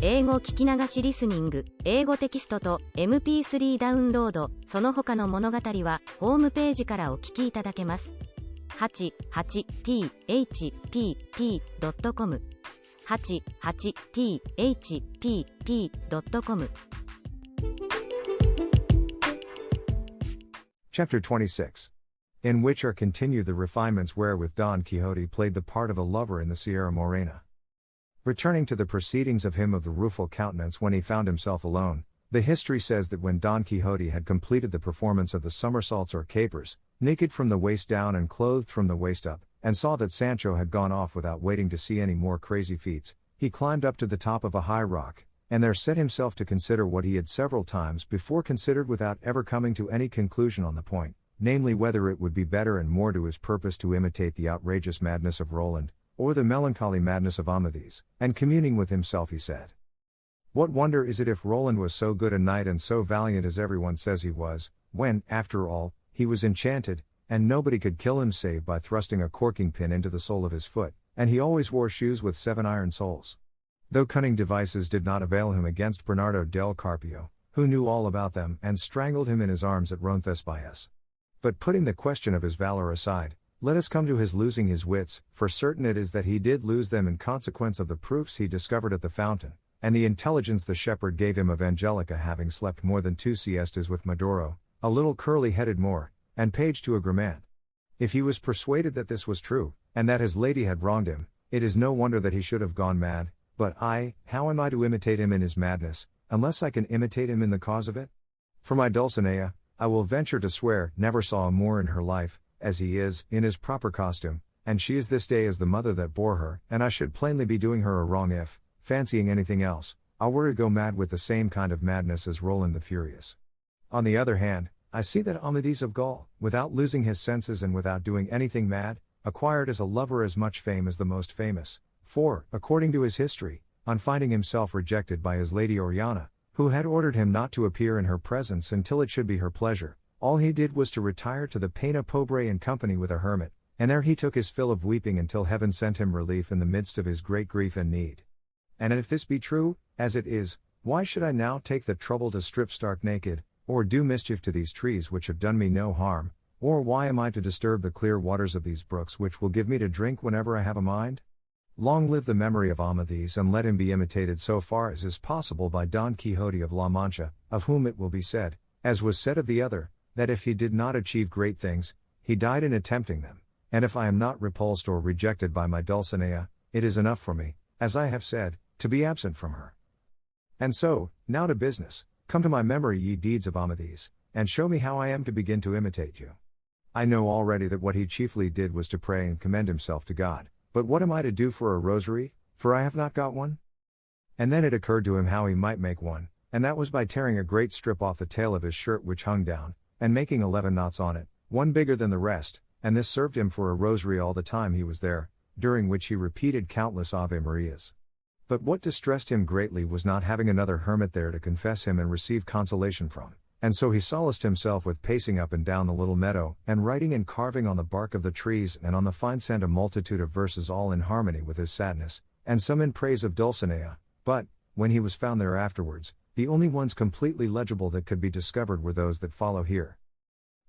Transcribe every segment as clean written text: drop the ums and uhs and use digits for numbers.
英語聞き流しリスニング、英語テキストと MP3 ダウンロード、その他の物語はホームページからお聞きいただけます。88thpp.com 88thpp.com Chapter 26. In which are continued the refinements wherewith Don Quixote played the part of a lover in the Sierra Morena. Returning to the proceedings of him of the rueful countenance when he found himself alone, the history says that when Don Quixote had completed the performance of the somersaults or capers, naked from the waist down and clothed from the waist up, and saw that Sancho had gone off without waiting to see any more crazy feats, he climbed up to the top of a high rock, and there set himself to consider what he had several times before considered without ever coming to any conclusion on the point, namely whether it would be better and more to his purpose to imitate the outrageous madness of Roland, or the melancholy madness of Amadis, and communing with himself he said, "What wonder is it if Roland was so good a knight and so valiant as everyone says he was, when, after all, he was enchanted, and nobody could kill him save by thrusting a corking pin into the sole of his foot, and he always wore shoes with 7 iron soles. Though cunning devices did not avail him against Bernardo del Carpio, who knew all about them and strangled him in his arms at Roncesvalles. But putting the question of his valor aside, let us come to his losing his wits, for certain it is that he did lose them in consequence of the proofs he discovered at the fountain, and the intelligence the shepherd gave him of Angelica having slept more than 2 siestas with Medoro, a little curly-headed Moor, and page to a Grammont. If he was persuaded that this was true, and that his lady had wronged him, it is no wonder that he should have gone mad, but how am I to imitate him in his madness, unless I can imitate him in the cause of it? For my Dulcinea, I will venture to swear, never saw a Moor in her life, as he is, in his proper costume, and she is this day as the mother that bore her, and I should plainly be doing her a wrong if, fancying anything else, I were to go mad with the same kind of madness as Roland the Furious. On the other hand, I see that Amadis of Gaul, without losing his senses and without doing anything mad, acquired as a lover as much fame as the most famous, for, according to his history, on finding himself rejected by his lady Oriana, who had ordered him not to appear in her presence until it should be her pleasure, all he did was to retire to the Pena Pobre in company with a hermit, and there he took his fill of weeping until heaven sent him relief in the midst of his great grief and need. And if this be true, as it is, why should I now take the trouble to strip stark naked, or do mischief to these trees which have done me no harm, or why am I to disturb the clear waters of these brooks which will give me to drink whenever I have a mind? Long live the memory of Amadis, and let him be imitated so far as is possible by Don Quixote of La Mancha, of whom it will be said, as was said of the other, that if he did not achieve great things, he died in attempting them, and if I am not repulsed or rejected by my Dulcinea, it is enough for me, as I have said, to be absent from her. And so, now to business, come to my memory ye deeds of Amadis, and show me how I am to begin to imitate you. I know already that what he chiefly did was to pray and commend himself to God, but what am I to do for a rosary, for I have not got one? And then it occurred to him how he might make one, and that was by tearing a great strip off the tail of his shirt which hung down, and making 11 knots on it, one bigger than the rest, and this served him for a rosary all the time he was there, during which he repeated countless Ave Marias. But what distressed him greatly was not having another hermit there to confess him and receive consolation from, and so he solaced himself with pacing up and down the little meadow, and writing and carving on the bark of the trees and on the fine sand a multitude of verses all in harmony with his sadness, and some in praise of Dulcinea, but, when he was found there afterwards, the only ones completely legible that could be discovered were those that follow here.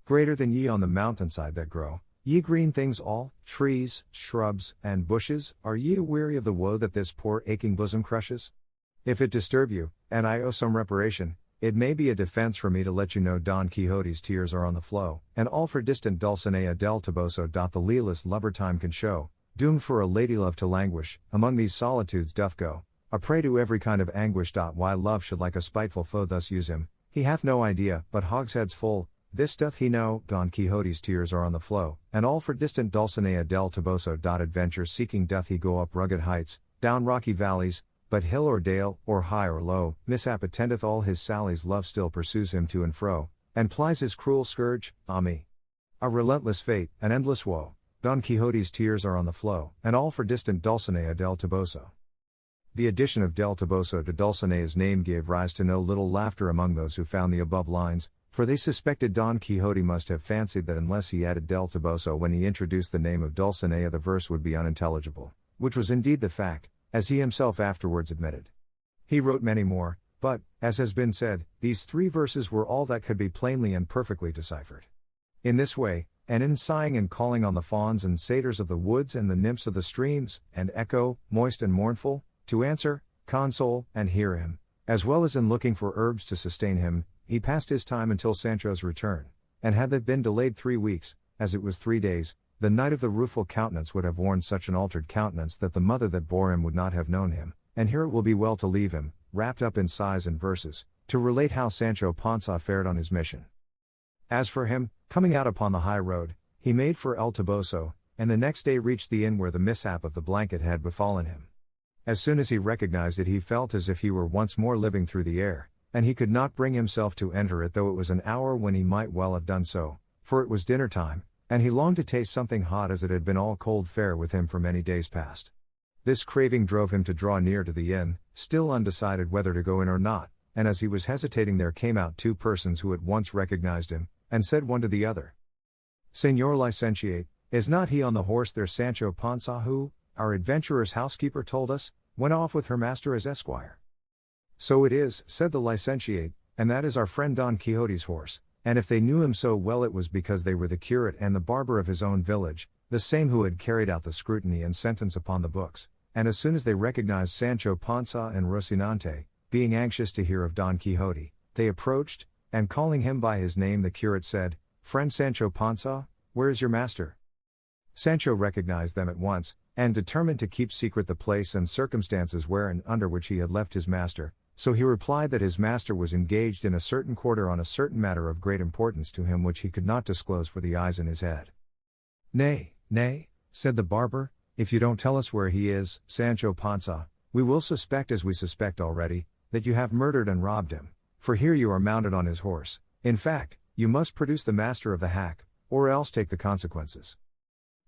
Greater than ye on the mountainside that grow, ye green things all, trees, shrubs, and bushes, are ye aweary of the woe that this poor aching bosom crushes? If it disturb you, and I owe some reparation, it may be a defense for me to let you know Don Quixote's tears are on the flow, and all for distant Dulcinea del Toboso. The lealest lover time can show, doomed for a lady love to languish, among these solitudes doth go, a prey to every kind of anguish. Why love should like a spiteful foe thus use him, he hath no idea, but hogsheads full, this doth he know. Don Quixote's tears are on the flow, and all for distant Dulcinea del Toboso. Adventure seeking doth he go up rugged heights, down rocky valleys, but hill or dale, or high or low, mishap attendeth all his sallies. Love still pursues him to and fro, and plies his cruel scourge, me. A relentless fate, an endless woe. Don Quixote's tears are on the flow, and all for distant Dulcinea del Toboso. The addition of del Toboso to Dulcinea's name gave rise to no little laughter among those who found the above lines, for they suspected Don Quixote must have fancied that unless he added del Toboso when he introduced the name of Dulcinea the verse would be unintelligible, which was indeed the fact, as he himself afterwards admitted. He wrote many more, but, as has been said, these 3 verses were all that could be plainly and perfectly deciphered. In this way, and in sighing and calling on the fawns and satyrs of the woods and the nymphs of the streams, and echo, moist and mournful, to answer, console, and hear him, as well as in looking for herbs to sustain him, he passed his time until Sancho's return, and had that been delayed 3 weeks, as it was 3 days, the knight of the rueful countenance would have worn such an altered countenance that the mother that bore him would not have known him, and here it will be well to leave him, wrapped up in sighs and verses, to relate how Sancho Panza fared on his mission. As for him, coming out upon the high road, he made for El Toboso, and the next day reached the inn where the mishap of the blanket had befallen him. As soon as he recognized it, he felt as if he were once more living through the air, and he could not bring himself to enter it, though it was an hour when he might well have done so, for it was dinner time, and he longed to taste something hot, as it had been all cold fare with him for many days past. This craving drove him to draw near to the inn, still undecided whether to go in or not, and as he was hesitating there came out 2 persons who at once recognized him, and said one to the other, "Señor licentiate, is not he on the horse there Sancho Panza who, our adventurer's housekeeper told us, went off with her master as esquire?" "So it is," said the licentiate, "and that is our friend Don Quixote's horse, and if they knew him so well it was because they were the curate and the barber of his own village, the same who had carried out the scrutiny and sentence upon the books, and as soon as they recognized Sancho Panza and Rocinante, being anxious to hear of Don Quixote, they approached, and calling him by his name the curate said, 'Friend Sancho Panza, where is your master?' Sancho recognized them at once, and determined to keep secret the place and circumstances where and under which he had left his master, so he replied that his master was engaged in a certain quarter on a certain matter of great importance to him which he could not disclose for the eyes in his head. "Nay, nay," said the barber, "if you don't tell us where he is, Sancho Panza, we will suspect, as we suspect already, that you have murdered and robbed him, for here you are mounted on his horse. In fact, you must produce the master of the hack, or else take the consequences."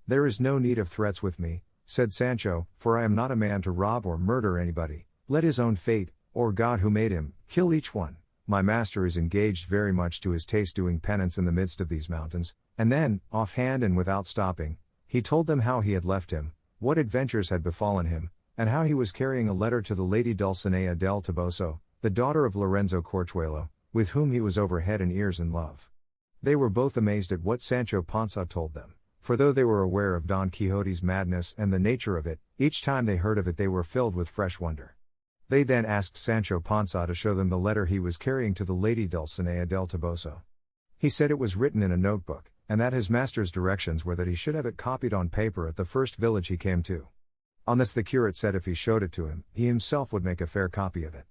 "There is no need of threats with me," said Sancho, "for I am not a man to rob or murder anybody. Let his own fate, or God who made him, kill each one. My master is engaged very much to his taste doing penance in the midst of these mountains." And then, offhand and without stopping, he told them how he had left him, what adventures had befallen him, and how he was carrying a letter to the lady Dulcinea del Toboso, the daughter of Lorenzo Corchuelo, with whom he was over head and ears in love. They were both amazed at what Sancho Panza told them, for though they were aware of Don Quixote's madness and the nature of it, each time they heard of it they were filled with fresh wonder. They then asked Sancho Panza to show them the letter he was carrying to the lady Dulcinea del Toboso. He said it was written in a notebook, and that his master's directions were that he should have it copied on paper at the first village he came to. On this the curate said if he showed it to him, he himself would make a fair copy of it.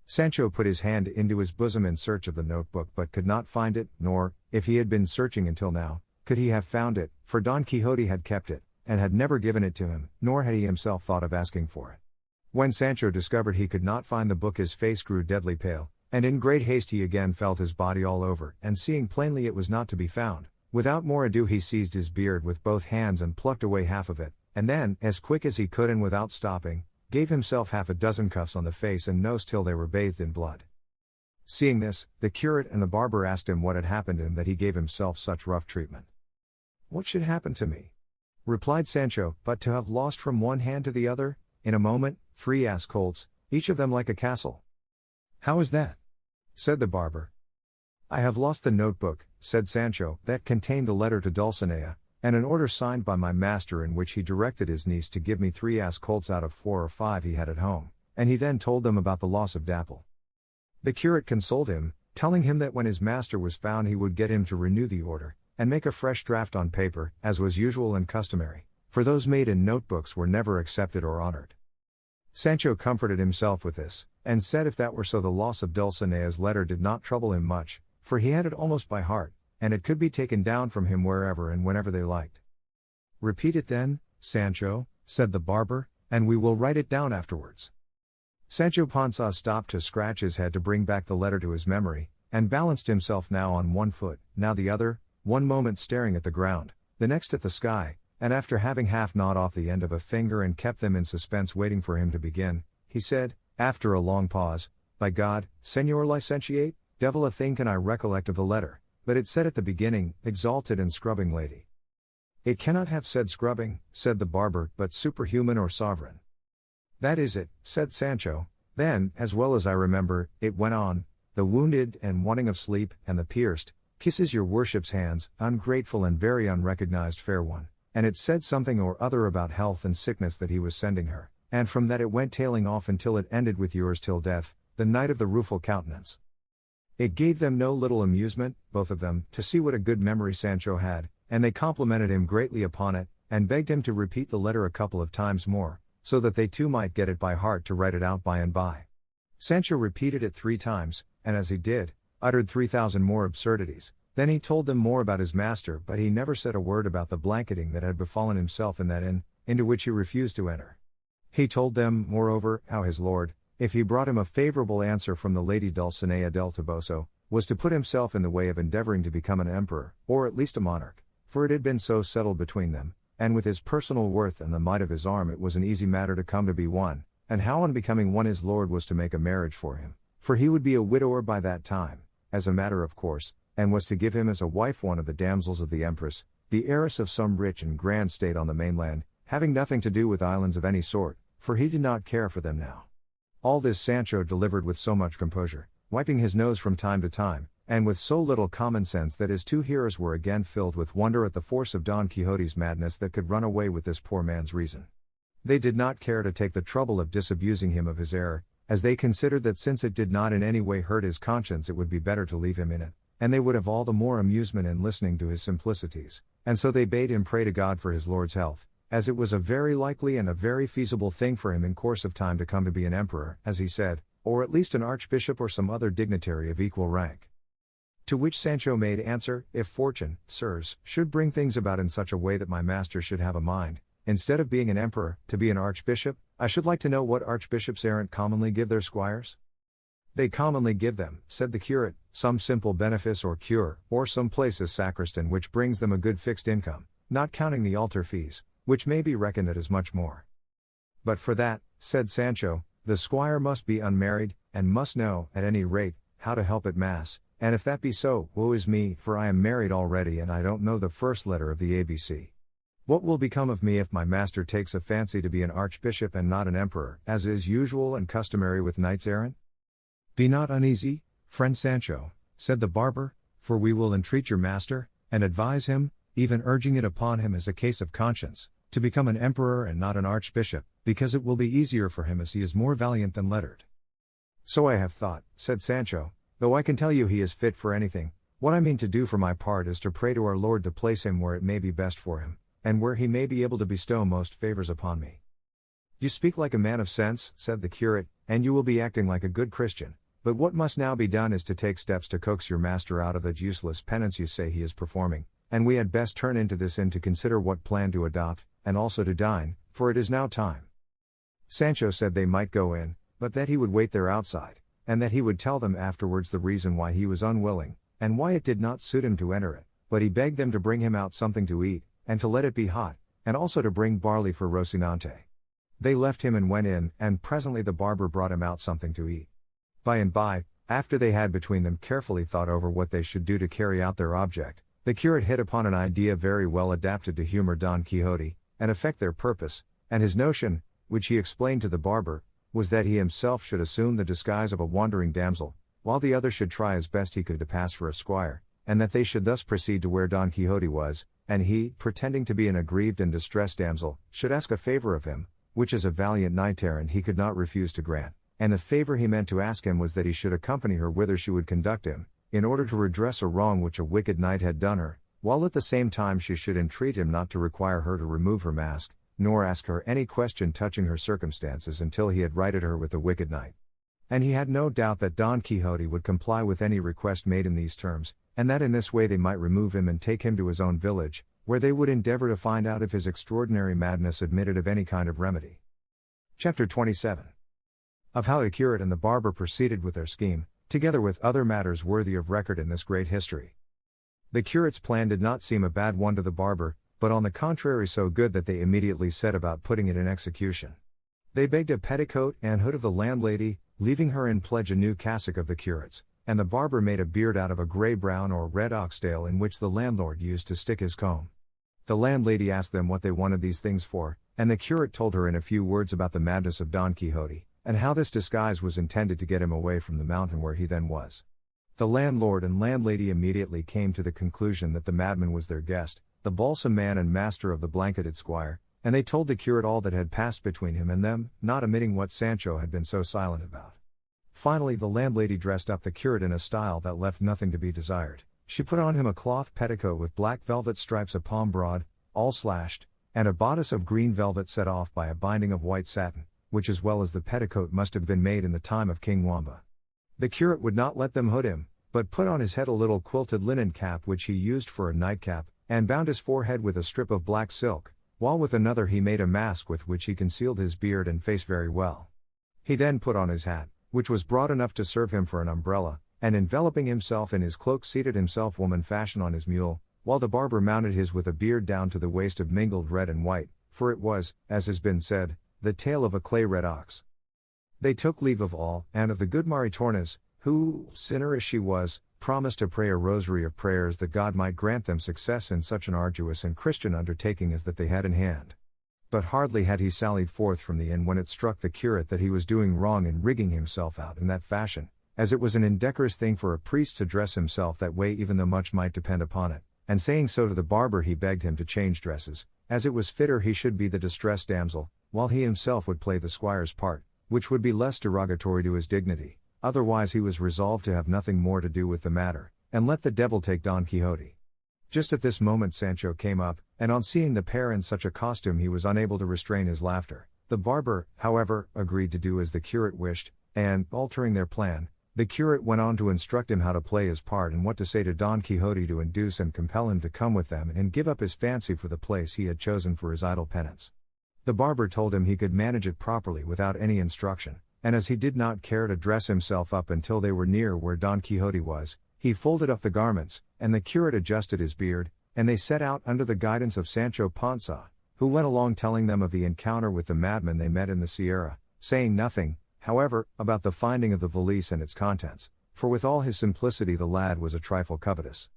Sancho put his hand into his bosom in search of the notebook but could not find it, nor, if he had been searching until now, could he have found it, for Don Quixote had kept it, and had never given it to him, nor had he himself thought of asking for it. When Sancho discovered he could not find the book his face grew deadly pale, and in great haste he again felt his body all over, and seeing plainly it was not to be found, without more ado he seized his beard with both hands and plucked away half of it, and then, as quick as he could and without stopping, gave himself 6 cuffs on the face and nose till they were bathed in blood. Seeing this, the curate and the barber asked him what had happened to him that he gave himself such rough treatment. "What should happen to me?" replied Sancho, "but to have lost from one hand to the other, in a moment, 3 ass colts, each of them like a castle." "How is that?" said the barber. "I have lost the notebook," said Sancho, "that contained the letter to Dulcinea, and an order signed by my master in which he directed his niece to give me 3 ass colts out of 4 or 5 he had at home, and he then told them about the loss of Dapple." The curate consoled him, telling him that when his master was found he would get him to renew the order, and make a fresh draft on paper, as was usual and customary, for those made in notebooks were never accepted or honored. Sancho comforted himself with this, and said if that were so the loss of Dulcinea's letter did not trouble him much, for he had it almost by heart, and it could be taken down from him wherever and whenever they liked. "Repeat it then, Sancho," said the barber, "and we will write it down afterwards." Sancho Panza stopped to scratch his head to bring back the letter to his memory, and balanced himself now on one foot, now the other, one moment staring at the ground, the next at the sky, and after having half gnawed off the end of a finger and kept them in suspense waiting for him to begin, he said, after a long pause, "By God, Señor Licentiate, devil a thing can I recollect of the letter, but it said at the beginning, exalted and scrubbing lady." "It cannot have said scrubbing," said the barber, "but superhuman or sovereign." "That is it," said Sancho, Then, as well as I remember, it went on, the wounded and wanting of sleep, and the pierced, kisses your worship's hands, ungrateful and very unrecognized fair one, and it said something or other about health and sickness that he was sending her, and from that it went tailing off until it ended with yours till death, the knight of the rueful countenance. It gave them no little amusement, both of them, to see what a good memory Sancho had, and they complimented him greatly upon it, and begged him to repeat the letter a couple of times more, so that they too might get it by heart to write it out by and by. Sancho repeated it 3 times, and as he did, uttered 3,000 more absurdities. Then he told them more about his master, but he never said a word about the blanketing that had befallen himself in that inn, into which he refused to enter. He told them, moreover, how his lord, if he brought him a favorable answer from the lady Dulcinea del Toboso, was to put himself in the way of endeavoring to become an emperor, or at least a monarch, for it had been so settled between them, and with his personal worth and the might of his arm it was an easy matter to come to be one, and how on becoming one his lord was to make a marriage for him, for he would be a widower by that time, as a matter of course, and was to give him as a wife one of the damsels of the empress, the heiress of some rich and grand state on the mainland, having nothing to do with islands of any sort, for he did not care for them now. All this Sancho delivered with so much composure, wiping his nose from time to time, and with so little common sense that his 2 hearers were again filled with wonder at the force of Don Quixote's madness that could run away with this poor man's reason. They did not care to take the trouble of disabusing him of his error, as they considered that since it did not in any way hurt his conscience it would be better to leave him in it, and they would have all the more amusement in listening to his simplicities, and so they bade him pray to God for his lord's health, as it was a very likely and a very feasible thing for him in course of time to come to be an emperor, as he said, or at least an archbishop or some other dignitary of equal rank. To which Sancho made answer, if fortune, sirs, should bring things about in such a way that my master should have a mind, instead of being an emperor, to be an archbishop, I should like to know what archbishops errant commonly give their squires? They commonly give them, said the curate, some simple benefice or cure, or some place as sacristan which brings them a good fixed income, not counting the altar fees, which may be reckoned at as much more. But for that, said Sancho, the squire must be unmarried, and must know, at any rate, how to help at mass, and if that be so, woe is me, for I am married already and I don't know the first letter of the ABC. What will become of me if my master takes a fancy to be an archbishop and not an emperor, as is usual and customary with knights errant? Be not uneasy, friend Sancho, said the barber, for we will entreat your master, and advise him, even urging it upon him as a case of conscience, to become an emperor and not an archbishop, because it will be easier for him as he is more valiant than lettered. So I have thought, said Sancho, though I can tell you he is fit for anything. What I mean to do for my part is to pray to our Lord to place him where it may be best for him, and where he may be able to bestow most favors upon me. You speak like a man of sense, said the curate, and you will be acting like a good Christian, but what must now be done is to take steps to coax your master out of that useless penance you say he is performing, and we had best turn into this inn to consider what plan to adopt, and also to dine, for it is now time. Sancho said they might go in, but that he would wait there outside, and that he would tell them afterwards the reason why he was unwilling, and why it did not suit him to enter it, but he begged them to bring him out something to eat, and to let it be hot, and also to bring barley for Rocinante. They left him and went in, and presently the barber brought him out something to eat. By and by, after they had between them carefully thought over what they should do to carry out their object, the curate hit upon an idea very well adapted to humor Don Quixote, and effect their purpose, and his notion, which he explained to the barber, was that he himself should assume the disguise of a wandering damsel, while the other should try as best he could to pass for a squire, and that they should thus proceed to where Don Quixote was, and he, pretending to be an aggrieved and distressed damsel, should ask a favor of him, which as a valiant knight-errant he could not refuse to grant, and the favor he meant to ask him was that he should accompany her whither she would conduct him, in order to redress a wrong which a wicked knight had done her, while at the same time she should entreat him not to require her to remove her mask, nor ask her any question touching her circumstances until he had righted her with the wicked knight. And he had no doubt that Don Quixote would comply with any request made in these terms, and that in this way they might remove him and take him to his own village, where they would endeavor to find out if his extraordinary madness admitted of any kind of remedy. Chapter 27. Of how the curate and the barber proceeded with their scheme, together with other matters worthy of record in this great history. The curate's plan did not seem a bad one to the barber, but on the contrary so good that they immediately set about putting it in execution. They begged a petticoat and hood of the landlady, leaving her in pledge a new cassock of the curate's, and the barber made a beard out of a grey-brown or red oxtail in which the landlord used to stick his comb. The landlady asked them what they wanted these things for, and the curate told her in a few words about the madness of Don Quixote, and how this disguise was intended to get him away from the mountain where he then was. The landlord and landlady immediately came to the conclusion that the madman was their guest, the balsam man and master of the blanketed squire, and they told the curate all that had passed between him and them, not omitting what Sancho had been so silent about. Finally the landlady dressed up the curate in a style that left nothing to be desired. She put on him a cloth petticoat with black velvet stripes a palm broad, all slashed, and a bodice of green velvet set off by a binding of white satin, which as well as the petticoat must have been made in the time of King Wamba. The curate would not let them hood him, but put on his head a little quilted linen cap which he used for a nightcap, and bound his forehead with a strip of black silk, while with another he made a mask with which he concealed his beard and face very well. He then put on his hat, which was broad enough to serve him for an umbrella, and enveloping himself in his cloak seated himself woman fashion on his mule, while the barber mounted his with a beard down to the waist of mingled red and white, for it was, as has been said, the tail of a clay-red ox. They took leave of all, and of the good Maritornes, who, sinner as she was, promised to pray a rosary of prayers that God might grant them success in such an arduous and Christian undertaking as that they had in hand. But hardly had he sallied forth from the inn when it struck the curate that he was doing wrong in rigging himself out in that fashion, as it was an indecorous thing for a priest to dress himself that way even though much might depend upon it, and saying so to the barber he begged him to change dresses, as it was fitter he should be the distressed damsel, while he himself would play the squire's part, which would be less derogatory to his dignity, otherwise he was resolved to have nothing more to do with the matter, and let the devil take Don Quixote. Just at this moment Sancho came up, and on seeing the pair in such a costume he was unable to restrain his laughter. The barber, however, agreed to do as the curate wished, and, altering their plan, the curate went on to instruct him how to play his part and what to say to Don Quixote to induce and compel him to come with them and give up his fancy for the place he had chosen for his idle penance. The barber told him he could manage it properly without any instruction, and as he did not care to dress himself up until they were near where Don Quixote was, he folded up the garments, and the curate adjusted his beard, and they set out under the guidance of Sancho Panza, who went along telling them of the encounter with the madman they met in the Sierra, saying nothing, however, about the finding of the valise and its contents, for with all his simplicity the lad was a trifle covetous.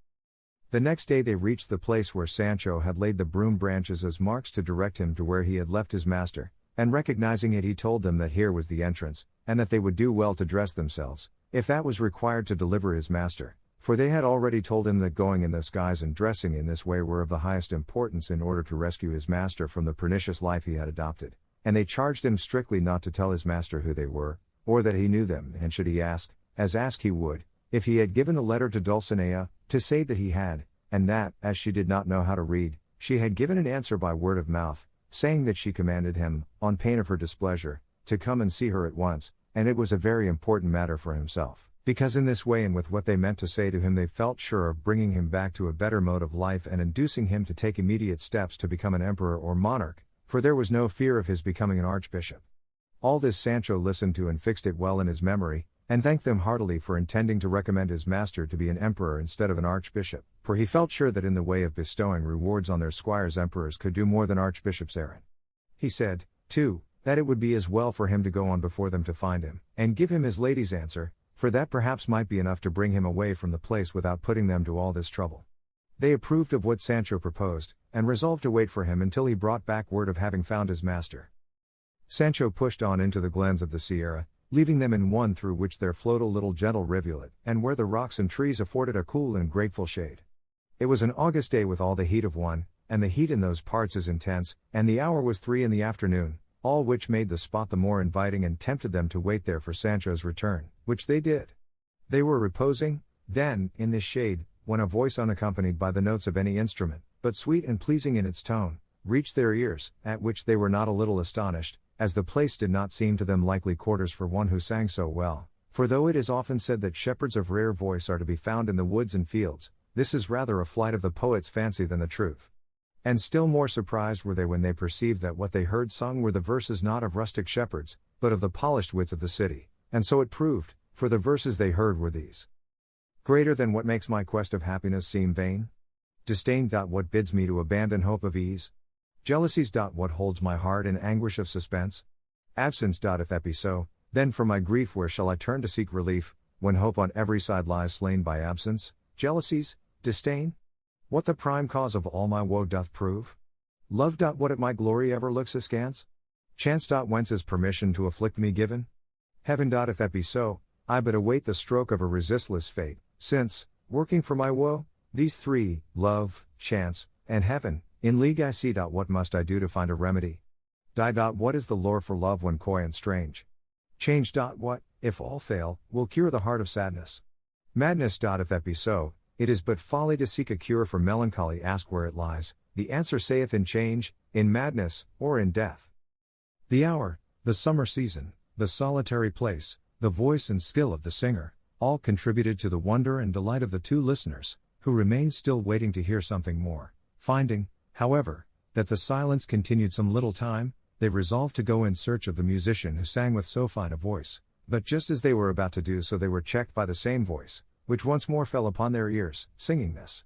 The next day they reached the place where Sancho had laid the broom branches as marks to direct him to where he had left his master, and recognizing it he told them that here was the entrance, and that they would do well to dress themselves, if that was required to deliver his master, for they had already told him that going in this guise and dressing in this way were of the highest importance in order to rescue his master from the pernicious life he had adopted, and they charged him strictly not to tell his master who they were, or that he knew them, and should he ask, as ask he would, if he had given the letter to Dulcinea, to say that he had, and that, as she did not know how to read, she had given an answer by word of mouth, saying that she commanded him, on pain of her displeasure, to come and see her at once, and it was a very important matter for himself, because in this way and with what they meant to say to him they felt sure of bringing him back to a better mode of life and inducing him to take immediate steps to become an emperor or monarch, for there was no fear of his becoming an archbishop. All this Sancho listened to and fixed it well in his memory, and thanked them heartily for intending to recommend his master to be an emperor instead of an archbishop, for he felt sure that in the way of bestowing rewards on their squires emperors could do more than archbishops errant. He said, too, that it would be as well for him to go on before them to find him, and give him his lady's answer, for that perhaps might be enough to bring him away from the place without putting them to all this trouble. They approved of what Sancho proposed, and resolved to wait for him until he brought back word of having found his master. Sancho pushed on into the glens of the Sierra, leaving them in one through which there flowed a little gentle rivulet, and where the rocks and trees afforded a cool and grateful shade. It was an August day with all the heat of one, and the heat in those parts is intense, and the hour was 3 in the afternoon, all which made the spot the more inviting and tempted them to wait there for Sancho's return, which they did. They were reposing, then, in this shade, when a voice unaccompanied by the notes of any instrument, but sweet and pleasing in its tone, reached their ears, at which they were not a little astonished, as the place did not seem to them likely quarters for one who sang so well, for though it is often said that shepherds of rare voice are to be found in the woods and fields, this is rather a flight of the poet's fancy than the truth. And still more surprised were they when they perceived that what they heard sung were the verses not of rustic shepherds, but of the polished wits of the city, and so it proved, for the verses they heard were these. Greater than what makes my quest of happiness seem vain? Disdain. What bids me to abandon hope of ease? Jealousies. What holds my heart in anguish of suspense? Absence. If that be so, then for my grief where shall I turn to seek relief, when hope on every side lies slain by absence, jealousies, disdain? What the prime cause of all my woe doth prove? Love. What at my glory ever looks askance? Chance. Whence is permission to afflict me given? Heaven. If that be so, I but await the stroke of a resistless fate, since, working for my woe, these three, love, chance, and heaven, in league I see. What must I do to find a remedy? What is the lure for love when coy and strange? Change. What, if all fail, will cure the heart of sadness? Madness. If that be so, it is but folly to seek a cure for melancholy. Ask where it lies, the answer saith in change, in madness, or in death. The hour, the summer season, the solitary place, the voice and skill of the singer, all contributed to the wonder and delight of the two listeners, who remained still waiting to hear something more. Finding, however, that the silence continued some little time, they resolved to go in search of the musician who sang with so fine a voice, but just as they were about to do so they were checked by the same voice, which once more fell upon their ears, singing this.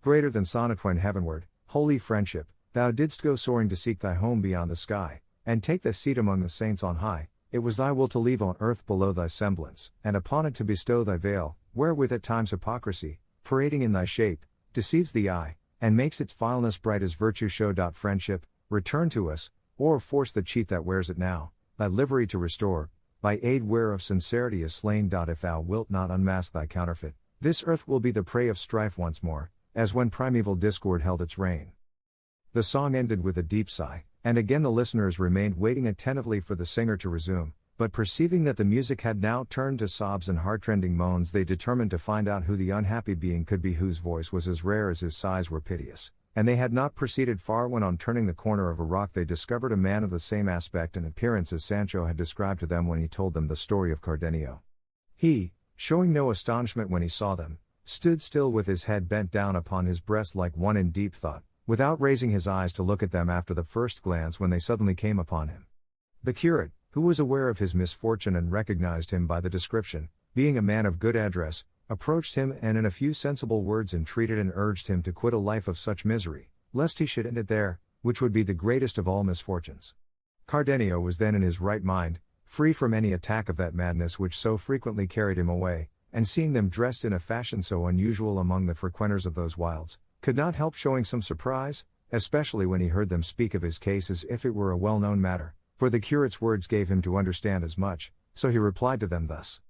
Greater than sonnet when heavenward, holy friendship, thou didst go soaring to seek thy home beyond the sky, and take thy seat among the saints on high. It was thy will to leave on earth below thy semblance, and upon it to bestow thy veil, wherewith at times hypocrisy, parading in thy shape, deceives the eye, and makes its vileness bright as virtue show. Friendship, return to us, or force the cheat that wears it now, thy livery to restore, by aid whereof sincerity is slain. If thou wilt not unmask thy counterfeit, this earth will be the prey of strife once more, as when primeval discord held its reign. The song ended with a deep sigh, and again the listeners remained waiting attentively for the singer to resume, but perceiving that the music had now turned to sobs and heartrending moans, they determined to find out who the unhappy being could be whose voice was as rare as his sighs were piteous. And they had not proceeded far when on turning the corner of a rock they discovered a man of the same aspect and appearance as Sancho had described to them when he told them the story of Cardenio. He, showing no astonishment when he saw them, stood still with his head bent down upon his breast like one in deep thought, without raising his eyes to look at them after the first glance when they suddenly came upon him. The curate, who was aware of his misfortune and recognized him by the description, being a man of good address, approached him and in a few sensible words entreated and urged him to quit a life of such misery, lest he should end it there, which would be the greatest of all misfortunes. Cardenio was then in his right mind, free from any attack of that madness which so frequently carried him away, and seeing them dressed in a fashion so unusual among the frequenters of those wilds, could not help showing some surprise, especially when he heard them speak of his case as if it were a well-known matter, for the curate's words gave him to understand as much, so he replied to them thus.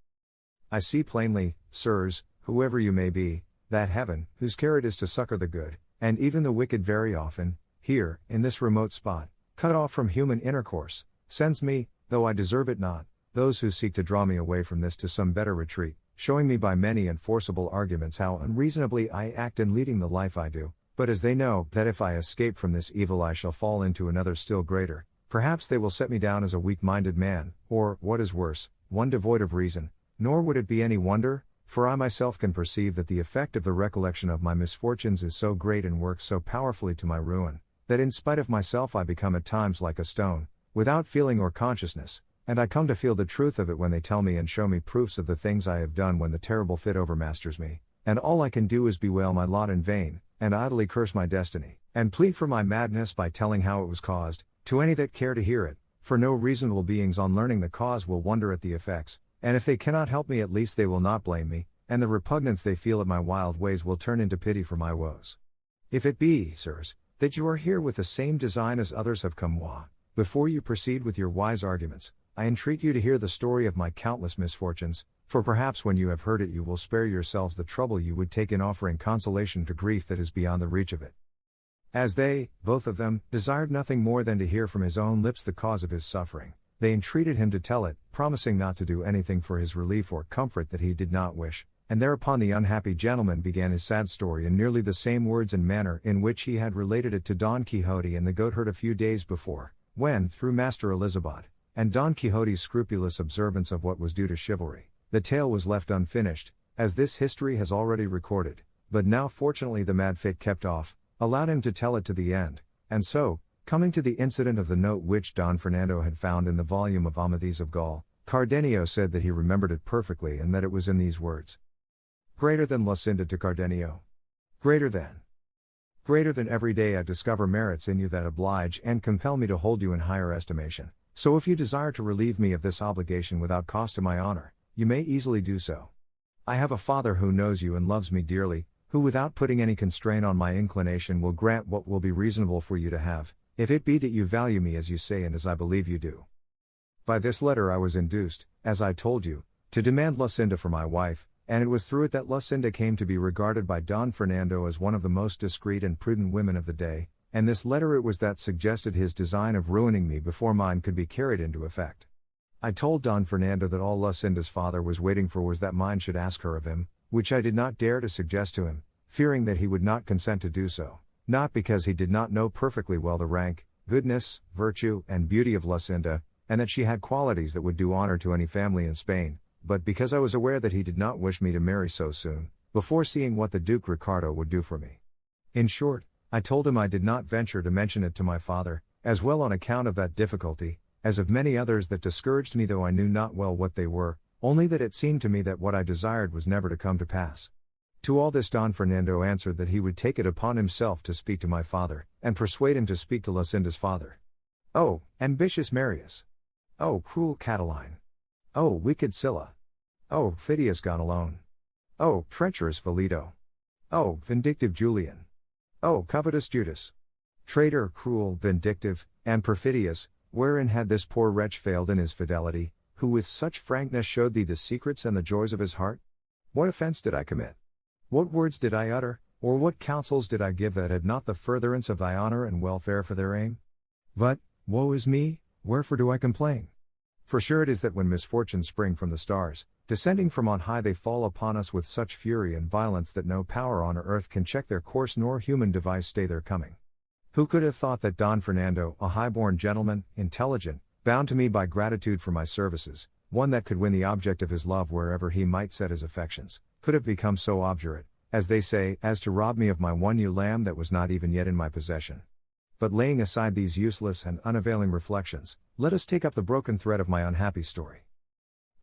I see plainly, sirs, whoever you may be, that heaven, whose care it is to succor the good, and even the wicked very often, here, in this remote spot, cut off from human intercourse, sends me, though I deserve it not, those who seek to draw me away from this to some better retreat, showing me by many and forcible arguments how unreasonably I act in leading the life I do, but as they know that if I escape from this evil I shall fall into another still greater, perhaps they will set me down as a weak-minded man, or, what is worse, one devoid of reason, nor would it be any wonder, for I myself can perceive that the effect of the recollection of my misfortunes is so great and works so powerfully to my ruin, that in spite of myself I become at times like a stone, without feeling or consciousness, and I come to feel the truth of it when they tell me and show me proofs of the things I have done when the terrible fit overmasters me, and all I can do is bewail my lot in vain, and idly curse my destiny, and plead for my madness by telling how it was caused, to any that care to hear it, for no reasonable beings on learning the cause will wonder at the effects, and if they cannot help me at least they will not blame me, and the repugnance they feel at my wild ways will turn into pity for my woes. If it be, sirs, that you are here with the same design as others have come, before you proceed with your wise arguments, I entreat you to hear the story of my countless misfortunes, for perhaps when you have heard it you will spare yourselves the trouble you would take in offering consolation to grief that is beyond the reach of it. As they, both of them, desired nothing more than to hear from his own lips the cause of his suffering, they entreated him to tell it, promising not to do anything for his relief or comfort that he did not wish, and thereupon the unhappy gentleman began his sad story in nearly the same words and manner in which he had related it to Don Quixote and the goatherd a few days before, when, through Master Elizabeth, and Don Quixote's scrupulous observance of what was due to chivalry, the tale was left unfinished, as this history has already recorded, but now fortunately the mad fit kept off, allowed him to tell it to the end, and so, coming to the incident of the note which Don Fernando had found in the volume of Amadis of Gaul, Cardenio said that he remembered it perfectly and that it was in these words. Greater than Lucinda to Cardenio. Greater than every day I discover merits in you that oblige and compel me to hold you in higher estimation. So if you desire to relieve me of this obligation without cost to my honor, you may easily do so. I have a father who knows you and loves me dearly, who without putting any constraint on my inclination will grant what will be reasonable for you to have, if it be that you value me as you say and as I believe you do. By this letter I was induced, as I told you, to demand Lucinda for my wife, and it was through it that Lucinda came to be regarded by Don Fernando as one of the most discreet and prudent women of the day, and this letter it was that suggested his design of ruining me before mine could be carried into effect. I told Don Fernando that all Lucinda's father was waiting for was that mine should ask her of him, which I did not dare to suggest to him, fearing that he would not consent to do so, not because he did not know perfectly well the rank, goodness, virtue, and beauty of Lucinda, and that she had qualities that would do honor to any family in Spain, but because I was aware that he did not wish me to marry so soon, before seeing what the Duke Ricardo would do for me. In short, I told him I did not venture to mention it to my father, as well on account of that difficulty, as of many others that discouraged me, though I knew not well what they were, only that it seemed to me that what I desired was never to come to pass. To all this Don Fernando answered that he would take it upon himself to speak to my father, and persuade him to speak to Lucinda's father. Oh, ambitious Marius! Oh, cruel Catiline! Oh, wicked Sylla! Oh, Phidias gone alone! Oh, treacherous Velito! Oh, vindictive Julian! Oh, covetous Judas! Traitor, cruel, vindictive, and perfidious, wherein had this poor wretch failed in his fidelity, who with such frankness showed thee the secrets and the joys of his heart? What offense did I commit? What words did I utter, or what counsels did I give that had not the furtherance of thy honor and welfare for their aim? But, woe is me, wherefore do I complain? For sure it is that when misfortunes spring from the stars, descending from on high, they fall upon us with such fury and violence that no power on earth can check their course nor human device stay their coming. Who could have thought that Don Fernando, a high-born gentleman, intelligent, bound to me by gratitude for my services, one that could win the object of his love wherever he might set his affections, could have become so obdurate, as they say, as to rob me of my one ewe lamb that was not even yet in my possession? But laying aside these useless and unavailing reflections, let us take up the broken thread of my unhappy story.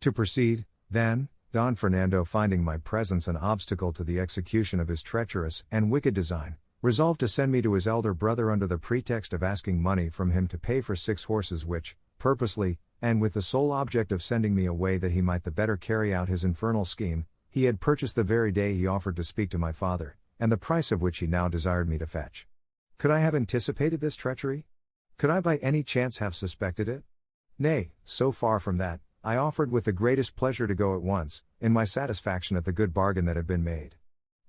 To proceed, then, Don Fernando, finding my presence an obstacle to the execution of his treacherous and wicked design, resolved to send me to his elder brother under the pretext of asking money from him to pay for 6 horses which, purposely, and with the sole object of sending me away that he might the better carry out his infernal scheme, he had purchased the very day he offered to speak to my father, and the price of which he now desired me to fetch. Could I have anticipated this treachery? Could I by any chance have suspected it? Nay, so far from that, I offered with the greatest pleasure to go at once, in my satisfaction at the good bargain that had been made.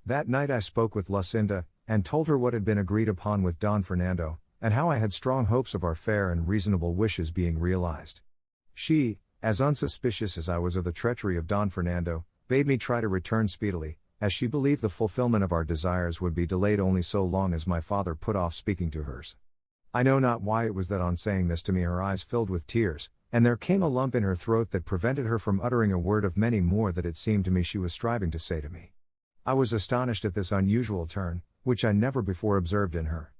That night I spoke with Lucinda, and told her what had been agreed upon with Don Fernando, and how I had strong hopes of our fair and reasonable wishes being realized. She, as unsuspicious as I was of the treachery of Don Fernando, bade me try to return speedily, as she believed the fulfillment of our desires would be delayed only so long as my father put off speaking to hers. I know not why it was that on saying this to me her eyes filled with tears, and there came a lump in her throat that prevented her from uttering a word of many more that it seemed to me she was striving to say to me. I was astonished at this unusual turn, which I never before observed in her.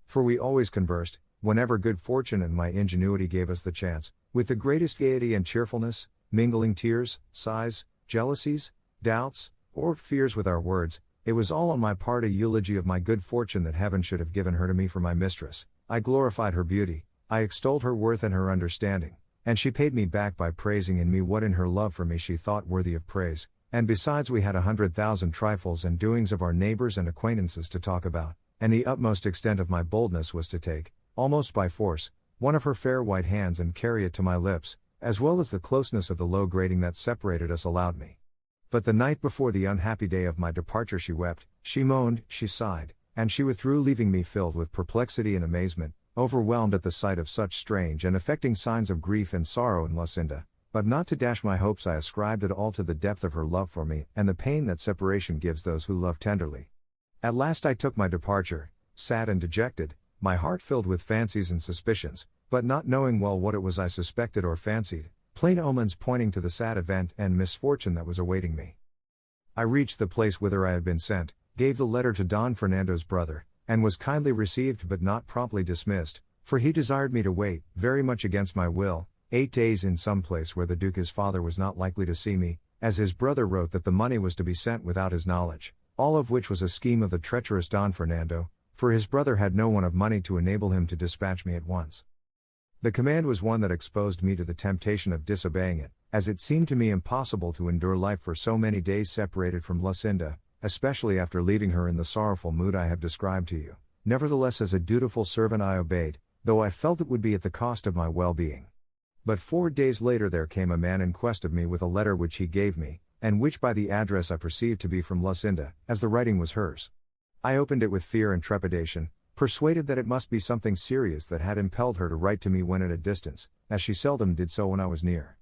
For we always conversed, whenever good fortune and my ingenuity gave us the chance, with the greatest gaiety and cheerfulness, mingling tears, sighs, jealousies, doubts, or fears with our words. It was all on my part a eulogy of my good fortune that heaven should have given her to me for my mistress. I glorified her beauty, I extolled her worth and her understanding, and she paid me back by praising in me what in her love for me she thought worthy of praise, and besides we had 100,000 trifles and doings of our neighbors and acquaintances to talk about, and the utmost extent of my boldness was to take, almost by force, one of her fair white hands and carry it to my lips, as well as the closeness of the low grating that separated us allowed me. But the night before the unhappy day of my departure she wept, she moaned, she sighed, and she withdrew, leaving me filled with perplexity and amazement, overwhelmed at the sight of such strange and affecting signs of grief and sorrow in Lucinda. But not to dash my hopes, I ascribed it all to the depth of her love for me and the pain that separation gives those who love tenderly. At last I took my departure, sad and dejected, my heart filled with fancies and suspicions, but not knowing well what it was I suspected or fancied, plain omens pointing to the sad event and misfortune that was awaiting me. I reached the place whither I had been sent, gave the letter to Don Fernando's brother, and was kindly received but not promptly dismissed, for he desired me to wait, very much against my will, 8 days in some place where the Duke his father was not likely to see me, as his brother wrote that the money was to be sent without his knowledge, all of which was a scheme of the treacherous Don Fernando, for his brother had no one of money to enable him to dispatch me at once. The command was one that exposed me to the temptation of disobeying it, as it seemed to me impossible to endure life for so many days separated from Lucinda, especially after leaving her in the sorrowful mood I have described to you. Nevertheless, as a dutiful servant I obeyed, though I felt it would be at the cost of my well-being. But 4 days later there came a man in quest of me with a letter which he gave me, and which by the address I perceived to be from Lucinda, as the writing was hers. I opened it with fear and trepidation, persuaded that it must be something serious that had impelled her to write to me when at a distance, as she seldom did so when I was near.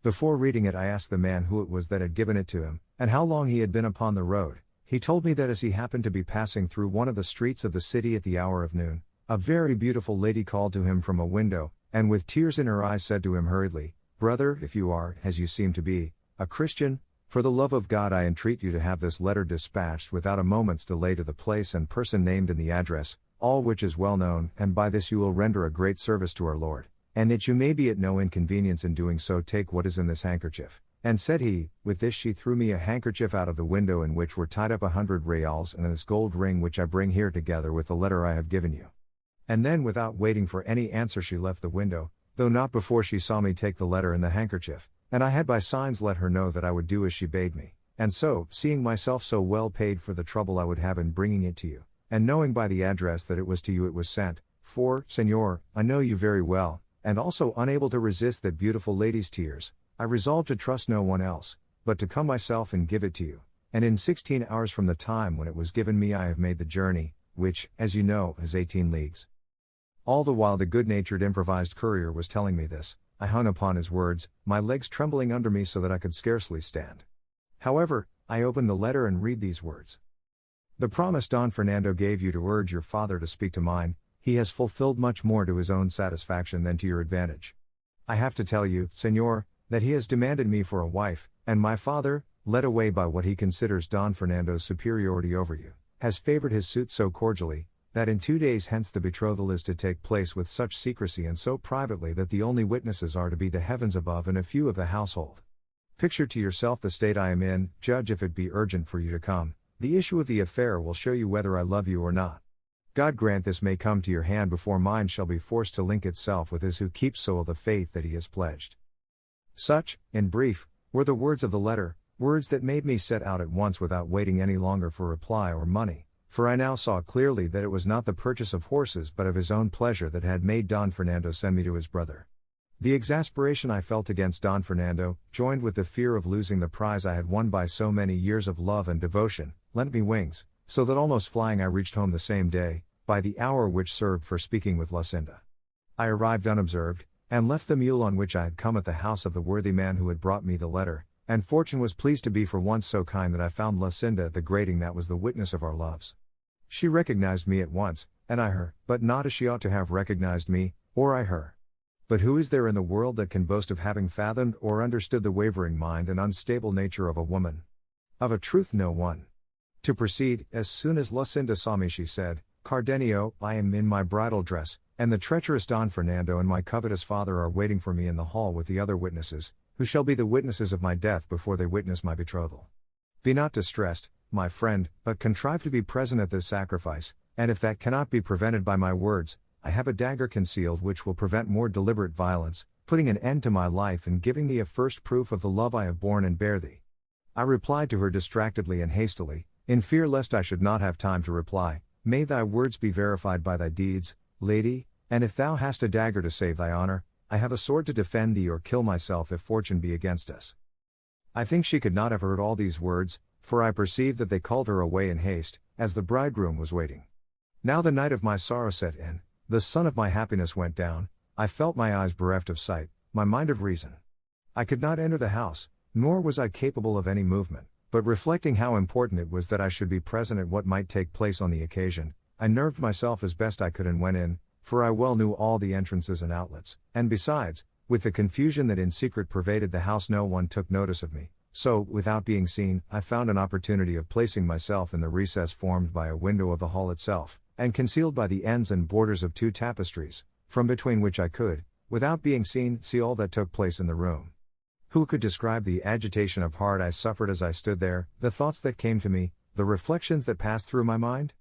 Before reading it I asked the man who it was that had given it to him, and how long he had been upon the road. He told me that as he happened to be passing through one of the streets of the city at the hour of noon, a very beautiful lady called to him from a window, and with tears in her eyes said to him hurriedly, "Brother, if you are, as you seem to be, a Christian, for the love of God I entreat you to have this letter dispatched without a moment's delay to the place and person named in the address, all which is well known, and by this you will render a great service to our Lord, and that you may be at no inconvenience in doing so, take what is in this handkerchief." And said he, with this she threw me a handkerchief out of the window in which were tied up 100 reals and this gold ring which I bring here together with the letter I have given you. And then without waiting for any answer she left the window, though not before she saw me take the letter and the handkerchief, and I had by signs let her know that I would do as she bade me, and so, seeing myself so well paid for the trouble I would have in bringing it to you, and knowing by the address that it was to you it was sent, for, Señor, I know you very well, and also unable to resist that beautiful lady's tears, I resolved to trust no one else, but to come myself and give it to you, and in 16 hours from the time when it was given me I have made the journey, which, as you know, is 18 leagues. All the while the good-natured improvised courier was telling me this, I hung upon his words, my legs trembling under me so that I could scarcely stand. However, I opened the letter and read these words. "The promise Don Fernando gave you to urge your father to speak to mine, he has fulfilled much more to his own satisfaction than to your advantage. I have to tell you, Señor, that he has demanded me for a wife, and my father, led away by what he considers Don Fernando's superiority over you, has favored his suit so cordially, that in 2 days hence the betrothal is to take place with such secrecy and so privately that the only witnesses are to be the heavens above and a few of the household. Picture to yourself the state I am in, judge if it be urgent for you to come, the issue of the affair will show you whether I love you or not. God grant this may come to your hand before mine shall be forced to link itself with his who keeps so the faith that he has pledged." Such, in brief, were the words of the letter, words that made me set out at once without waiting any longer for reply or money, for I now saw clearly that it was not the purchase of horses but of his own pleasure that had made Don Fernando send me to his brother. The exasperation I felt against Don Fernando, joined with the fear of losing the prize I had won by so many years of love and devotion, lent me wings, so that almost flying I reached home the same day, by the hour which served for speaking with Lucinda. I arrived unobserved, and left the mule on which I had come at the house of the worthy man who had brought me the letter, and fortune was pleased to be for once so kind that I found Lucinda at the grating that was the witness of our loves. She recognized me at once, and I her, but not as she ought to have recognized me, or I her. But who is there in the world that can boast of having fathomed or understood the wavering mind and unstable nature of a woman? Of a truth no one. To proceed, as soon as Lucinda saw me she said, "Cardenio, I am in my bridal dress, and the treacherous Don Fernando and my covetous father are waiting for me in the hall with the other witnesses, who shall be the witnesses of my death before they witness my betrothal. Be not distressed, my friend, but contrive to be present at this sacrifice, and if that cannot be prevented by my words, I have a dagger concealed which will prevent more deliberate violence, putting an end to my life and giving thee a first proof of the love I have borne and bear thee." I replied to her distractedly and hastily, in fear lest I should not have time to reply, "May thy words be verified by thy deeds, lady, and if thou hast a dagger to save thy honor, I have a sword to defend thee or kill myself if fortune be against us." I think she could not have heard all these words, for I perceived that they called her away in haste, as the bridegroom was waiting. Now the night of my sorrow set in, the sun of my happiness went down, I felt my eyes bereft of sight, my mind of reason. I could not enter the house, nor was I capable of any movement, but reflecting how important it was that I should be present at what might take place on the occasion, I nerved myself as best I could and went in, for I well knew all the entrances and outlets, and besides, with the confusion that in secret pervaded the house no one took notice of me, so, without being seen, I found an opportunity of placing myself in the recess formed by a window of the hall itself, and concealed by the ends and borders of 2 tapestries, from between which I could, without being seen, see all that took place in the room. Who could describe the agitation of heart I suffered as I stood there, the thoughts that came to me, the reflections that passed through my mind?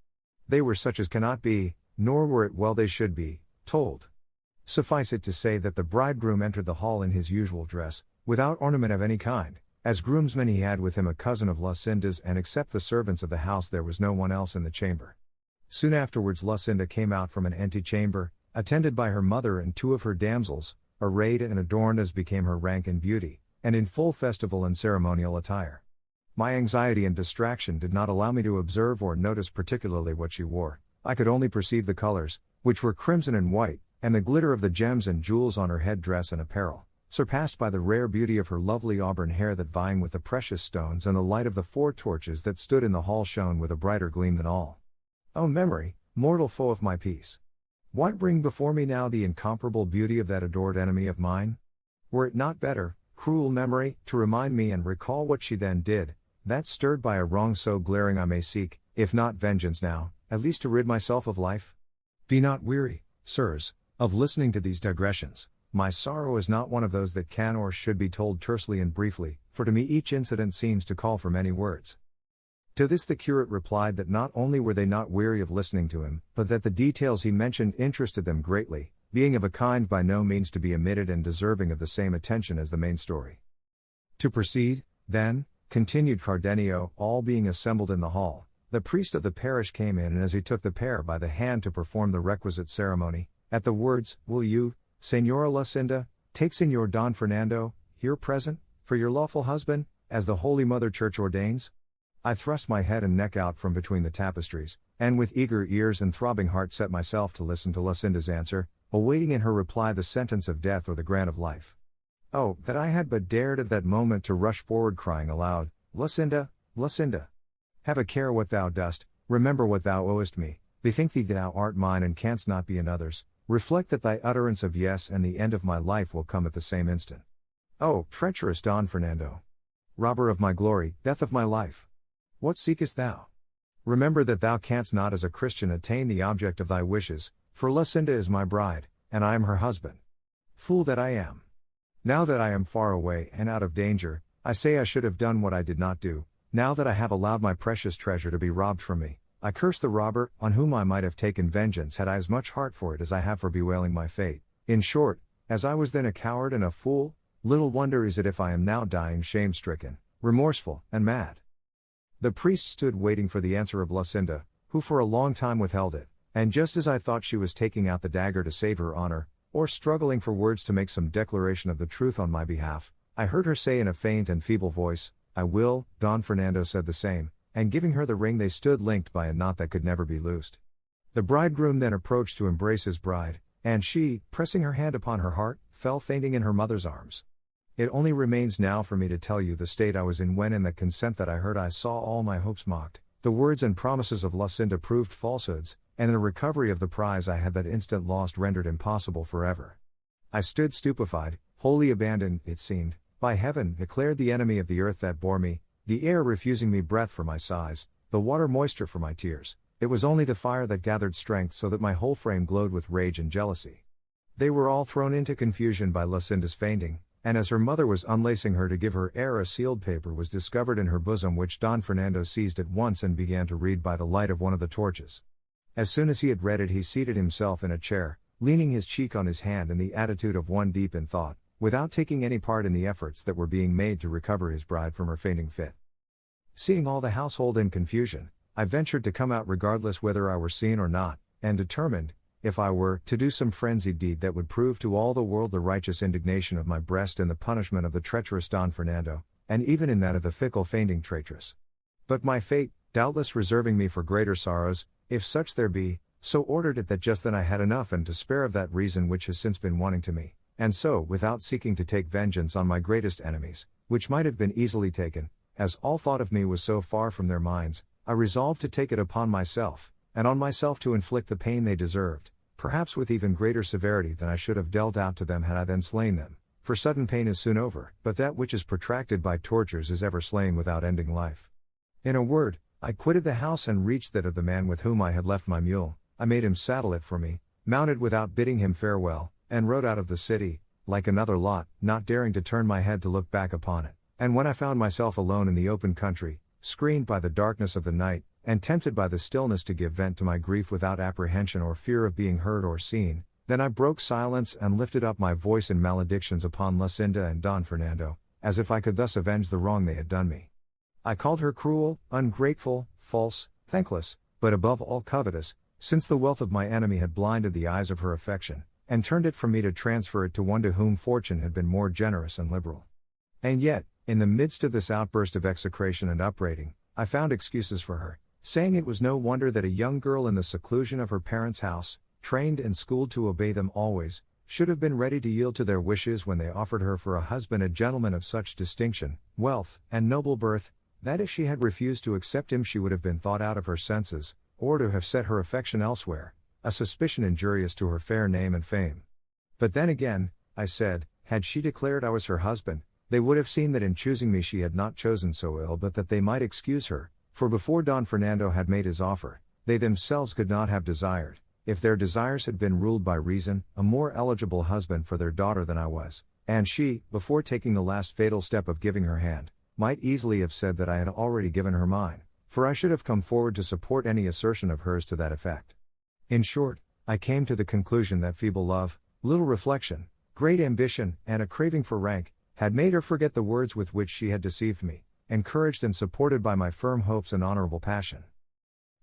They were such as cannot be, nor were it well they should be, told. Suffice it to say that the bridegroom entered the hall in his usual dress, without ornament of any kind. As groomsman he had with him a cousin of Lucinda's, and except the servants of the house there was no one else in the chamber. Soon afterwards Lucinda came out from an antechamber, attended by her mother and 2 of her damsels, arrayed and adorned as became her rank and beauty, and in full festival and ceremonial attire. My anxiety and distraction did not allow me to observe or notice particularly what she wore. I could only perceive the colors, which were crimson and white, and the glitter of the gems and jewels on her head dress and apparel, surpassed by the rare beauty of her lovely auburn hair that vying with the precious stones and the light of the 4 torches that stood in the hall shone with a brighter gleam than all. O memory, mortal foe of my peace! What bring before me now the incomparable beauty of that adored enemy of mine? Were it not better, cruel memory, to remind me and recall what she then did, that stirred by a wrong so glaring I may seek, if not vengeance now, at least to rid myself of life? Be not weary, sirs, of listening to these digressions. My sorrow is not one of those that can or should be told tersely and briefly, for to me each incident seems to call for many words. To this the curate replied that not only were they not weary of listening to him, but that the details he mentioned interested them greatly, being of a kind by no means to be omitted and deserving of the same attention as the main story. To proceed, then, continued Cardenio, all being assembled in the hall, the priest of the parish came in, and as he took the pair by the hand to perform the requisite ceremony, at the words, "Will you, Señora Lucinda, take Señor Don Fernando, here present, for your lawful husband, as the Holy Mother Church ordains?" I thrust my head and neck out from between the tapestries, and with eager ears and throbbing heart set myself to listen to Lucinda's answer, awaiting in her reply the sentence of death or the grant of life. Oh, that I had but dared at that moment to rush forward crying aloud, "Lucinda, Lucinda! Have a care what thou dost, remember what thou owest me, bethink thee that thou art mine and canst not be another's, reflect that thy utterance of yes and the end of my life will come at the same instant. Oh, treacherous Don Fernando! Robber of my glory, death of my life! What seekest thou? Remember that thou canst not as a Christian attain the object of thy wishes, for Lucinda is my bride, and I am her husband. Fool that I am! Now that I am far away and out of danger, I say I should have done what I did not do. Now that I have allowed my precious treasure to be robbed from me, I curse the robber, on whom I might have taken vengeance had I as much heart for it as I have for bewailing my fate. In short, as I was then a coward and a fool, little wonder is it if I am now dying shame-stricken, remorseful, and mad. The priest stood waiting for the answer of Lucinda, who for a long time withheld it, and just as I thought she was taking out the dagger to save her honor, or struggling for words to make some declaration of the truth on my behalf, I heard her say in a faint and feeble voice, "I will." Don Fernando said the same, and giving her the ring they stood linked by a knot that could never be loosed. The bridegroom then approached to embrace his bride, and she, pressing her hand upon her heart, fell fainting in her mother's arms. It only remains now for me to tell you the state I was in when in the consent that I heard I saw all my hopes mocked, the words and promises of Lucinda proved falsehoods, and the recovery of the prize I had that instant lost rendered impossible forever. I stood stupefied, wholly abandoned, it seemed, by heaven, declared the enemy of the earth that bore me, the air refusing me breath for my sighs, the water moisture for my tears. It was only the fire that gathered strength so that my whole frame glowed with rage and jealousy. They were all thrown into confusion by Lucinda's fainting, and as her mother was unlacing her to give her heir, a sealed paper was discovered in her bosom which Don Fernando seized at once and began to read by the light of one of the torches. As soon as he had read it, he seated himself in a chair, leaning his cheek on his hand in the attitude of one deep in thought, without taking any part in the efforts that were being made to recover his bride from her fainting fit. Seeing all the household in confusion, I ventured to come out regardless whether I were seen or not, and determined, if I were, to do some frenzied deed that would prove to all the world the righteous indignation of my breast and the punishment of the treacherous Don Fernando, and even in that of the fickle fainting traitress. But my fate, doubtless reserving me for greater sorrows, if such there be, so ordered it that just then I had enough and to spare of that reason which has since been wanting to me, and so, without seeking to take vengeance on my greatest enemies, which might have been easily taken, as all thought of me was so far from their minds, I resolved to take it upon myself, and on myself to inflict the pain they deserved, perhaps with even greater severity than I should have dealt out to them had I then slain them, for sudden pain is soon over, but that which is protracted by tortures is ever slain without ending life. In a word, I quitted the house and reached that of the man with whom I had left my mule. I made him saddle it for me, mounted without bidding him farewell, and rode out of the city, like another lot, not daring to turn my head to look back upon it. And when I found myself alone in the open country, screened by the darkness of the night, and tempted by the stillness to give vent to my grief without apprehension or fear of being heard or seen, then I broke silence and lifted up my voice in maledictions upon Lucinda and Don Fernando, as if I could thus avenge the wrong they had done me. I called her cruel, ungrateful, false, thankless, but above all covetous, since the wealth of my enemy had blinded the eyes of her affection, and turned it from me to transfer it to one to whom fortune had been more generous and liberal. And yet, in the midst of this outburst of execration and upbraiding, I found excuses for her, saying it was no wonder that a young girl in the seclusion of her parents' house, trained and schooled to obey them always, should have been ready to yield to their wishes when they offered her for a husband a gentleman of such distinction, wealth, and noble birth, that if she had refused to accept him she would have been thought out of her senses, or to have set her affection elsewhere, a suspicion injurious to her fair name and fame. But then again, I said, had she declared I was her husband, they would have seen that in choosing me she had not chosen so ill but that they might excuse her, for before Don Fernando had made his offer, they themselves could not have desired, if their desires had been ruled by reason, a more eligible husband for their daughter than I was, and she, before taking the last fatal step of giving her hand, might easily have said that I had already given her mine, for I should have come forward to support any assertion of hers to that effect. In short, I came to the conclusion that feeble love, little reflection, great ambition, and a craving for rank, had made her forget the words with which she had deceived me, encouraged and supported by my firm hopes and honorable passion.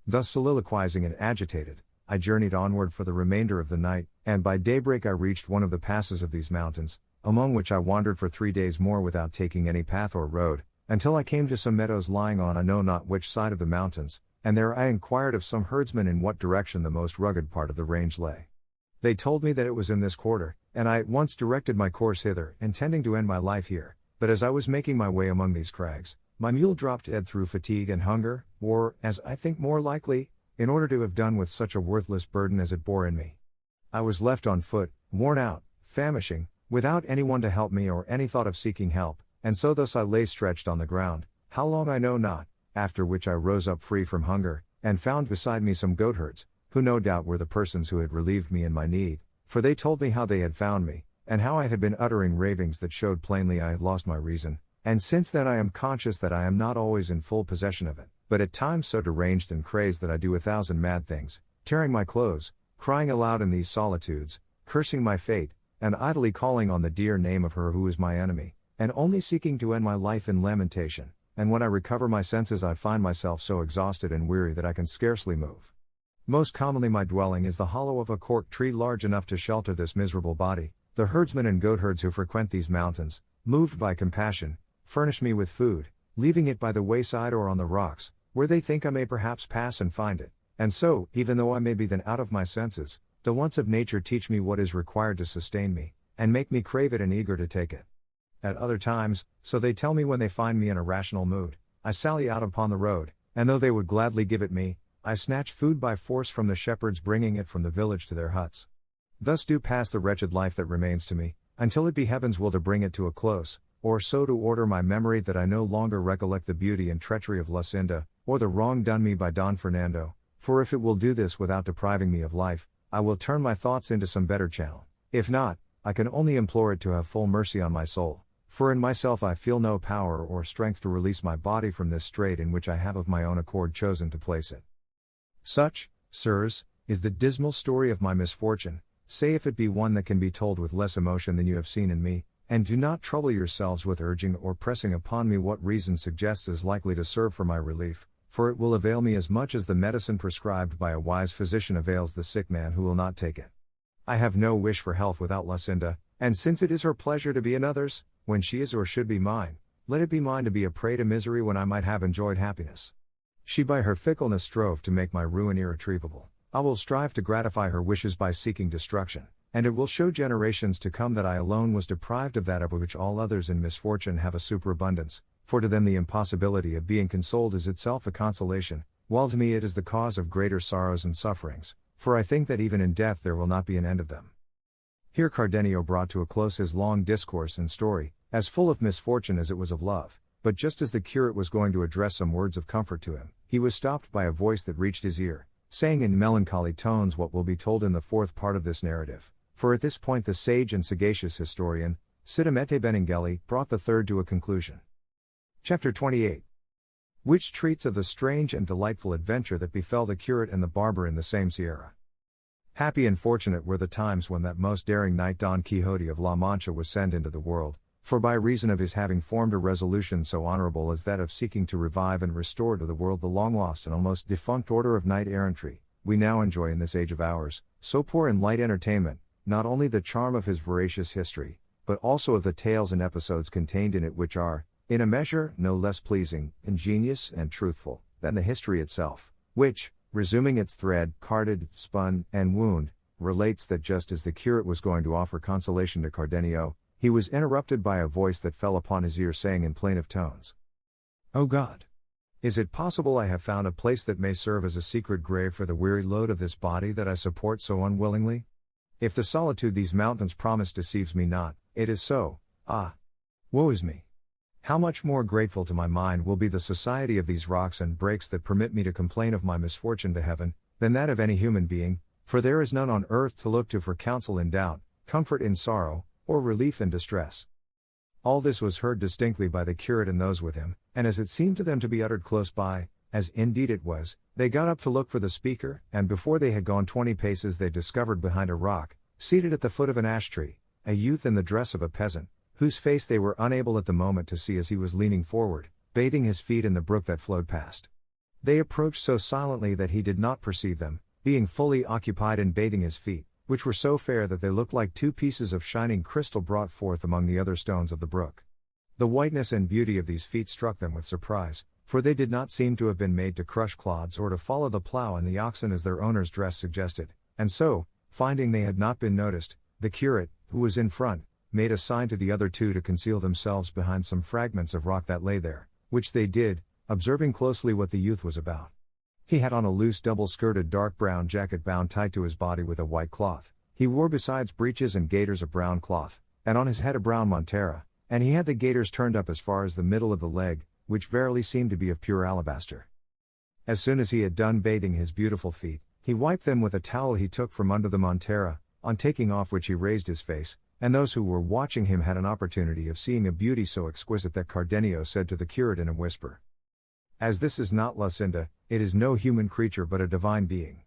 Thus soliloquizing and agitated, I journeyed onward for the remainder of the night, and by daybreak I reached one of the passes of these mountains, among which I wandered for 3 days more without taking any path or road, until I came to some meadows lying on I know not which side of the mountains, and there I inquired of some herdsmen in what direction the most rugged part of the range lay. They told me that it was in this quarter, and I at once directed my course hither, intending to end my life here, but as I was making my way among these crags, my mule dropped dead through fatigue and hunger, or, as I think more likely, in order to have done with such a worthless burden as it bore in me. I was left on foot, worn out, famishing, without anyone to help me or any thought of seeking help, and so thus I lay stretched on the ground, how long I know not, after which I rose up free from hunger, and found beside me some goatherds, who no doubt were the persons who had relieved me in my need, for they told me how they had found me, and how I had been uttering ravings that showed plainly I had lost my reason, and since then I am conscious that I am not always in full possession of it, but at times so deranged and crazed that I do 1,000 mad things, tearing my clothes, crying aloud in these solitudes, cursing my fate, and idly calling on the dear name of her who is my enemy, and only seeking to end my life in lamentation, and when I recover my senses I find myself so exhausted and weary that I can scarcely move. Most commonly my dwelling is the hollow of a cork tree large enough to shelter this miserable body. The herdsmen and goatherds who frequent these mountains, moved by compassion, furnish me with food, leaving it by the wayside or on the rocks, where they think I may perhaps pass and find it, and so, even though I may be then out of my senses, the wants of nature teach me what is required to sustain me, and make me crave it and eager to take it. At other times, so they tell me when they find me in a rational mood, I sally out upon the road, and though they would gladly give it me, I snatch food by force from the shepherds bringing it from the village to their huts. Thus do pass the wretched life that remains to me, until it be heaven's will to bring it to a close, or so to order my memory that I no longer recollect the beauty and treachery of Lucinda, or the wrong done me by Don Fernando, for if it will do this without depriving me of life, I will turn my thoughts into some better channel. If not, I can only implore it to have full mercy on my soul, for in myself I feel no power or strength to release my body from this strait in which I have of my own accord chosen to place it. Such, sirs, is the dismal story of my misfortune. Say if it be one that can be told with less emotion than you have seen in me, and do not trouble yourselves with urging or pressing upon me what reason suggests is likely to serve for my relief, for it will avail me as much as the medicine prescribed by a wise physician avails the sick man who will not take it. I have no wish for health without Lucinda, and since it is her pleasure to be another's, when she is or should be mine, let it be mine to be a prey to misery when I might have enjoyed happiness. She by her fickleness strove to make my ruin irretrievable. I will strive to gratify her wishes by seeking destruction, and it will show generations to come that I alone was deprived of that of which all others in misfortune have a superabundance, for to them the impossibility of being consoled is itself a consolation, while to me it is the cause of greater sorrows and sufferings, for I think that even in death there will not be an end of them. Here Cardenio brought to a close his long discourse and story, as full of misfortune as it was of love, but just as the curate was going to address some words of comfort to him, he was stopped by a voice that reached his ear, saying in melancholy tones what will be told in the fourth part of this narrative, for at this point the sage and sagacious historian, Sidamete Benengeli, brought the third to a conclusion. Chapter 28. Which treats of the strange and delightful adventure that befell the curate and the barber in the same sierra. Happy and fortunate were the times when that most daring knight Don Quixote of La Mancha was sent into the world, for by reason of his having formed a resolution so honorable as that of seeking to revive and restore to the world the long-lost and almost defunct order of knight-errantry, we now enjoy in this age of ours, so poor in light entertainment, not only the charm of his veracious history, but also of the tales and episodes contained in it, which are, in a measure, no less pleasing, ingenious, and truthful than the history itself, which, resuming its thread, carded, spun, and wound, relates that just as the curate was going to offer consolation to Cardenio, he was interrupted by a voice that fell upon his ear, saying in plaintive tones, "O God! Is it possible I have found a place that may serve as a secret grave for the weary load of this body that I support so unwillingly? If the solitude these mountains promise deceives me not, it is so. Ah! Woe is me! How much more grateful to my mind will be the society of these rocks and breaks that permit me to complain of my misfortune to heaven, than that of any human being, for there is none on earth to look to for counsel in doubt, comfort in sorrow, or relief in distress." All this was heard distinctly by the curate and those with him, and as it seemed to them to be uttered close by, as indeed it was, they got up to look for the speaker, and before they had gone 20 paces they discovered behind a rock, seated at the foot of an ash tree, a youth in the dress of a peasant, whose face they were unable at the moment to see, as he was leaning forward, bathing his feet in the brook that flowed past. They approached so silently that he did not perceive them, being fully occupied in bathing his feet, which were so fair that they looked like two pieces of shining crystal brought forth among the other stones of the brook. The whiteness and beauty of these feet struck them with surprise, for they did not seem to have been made to crush clods or to follow the plough and the oxen as their owner's dress suggested, and so, finding they had not been noticed, the curate, who was in front, made a sign to the other two to conceal themselves behind some fragments of rock that lay there, which they did, observing closely what the youth was about. He had on a loose double-skirted dark brown jacket bound tight to his body with a white cloth. He wore besides breeches and gaiters of brown cloth, and on his head a brown montera, and he had the gaiters turned up as far as the middle of the leg, which verily seemed to be of pure alabaster. As soon as he had done bathing his beautiful feet, he wiped them with a towel he took from under the montera, on taking off which he raised his face, and those who were watching him had an opportunity of seeing a beauty so exquisite that Cardenio said to the curate in a whisper, "As this is not Lucinda, it is no human creature but a divine being."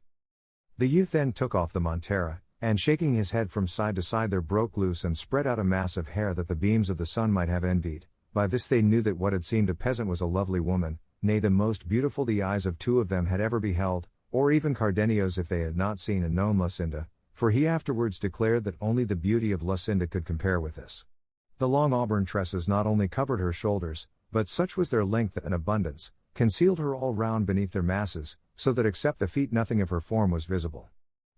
The youth then took off the montera, and shaking his head from side to side there broke loose and spread out a mass of hair that the beams of the sun might have envied. By this they knew that what had seemed a peasant was a lovely woman, nay the most beautiful the eyes of two of them had ever beheld, or even Cardenio's if they had not seen and known Lucinda, for he afterwards declared that only the beauty of Lucinda could compare with this. The long auburn tresses not only covered her shoulders, but such was their length and abundance, concealed her all round beneath their masses, so that except the feet nothing of her form was visible.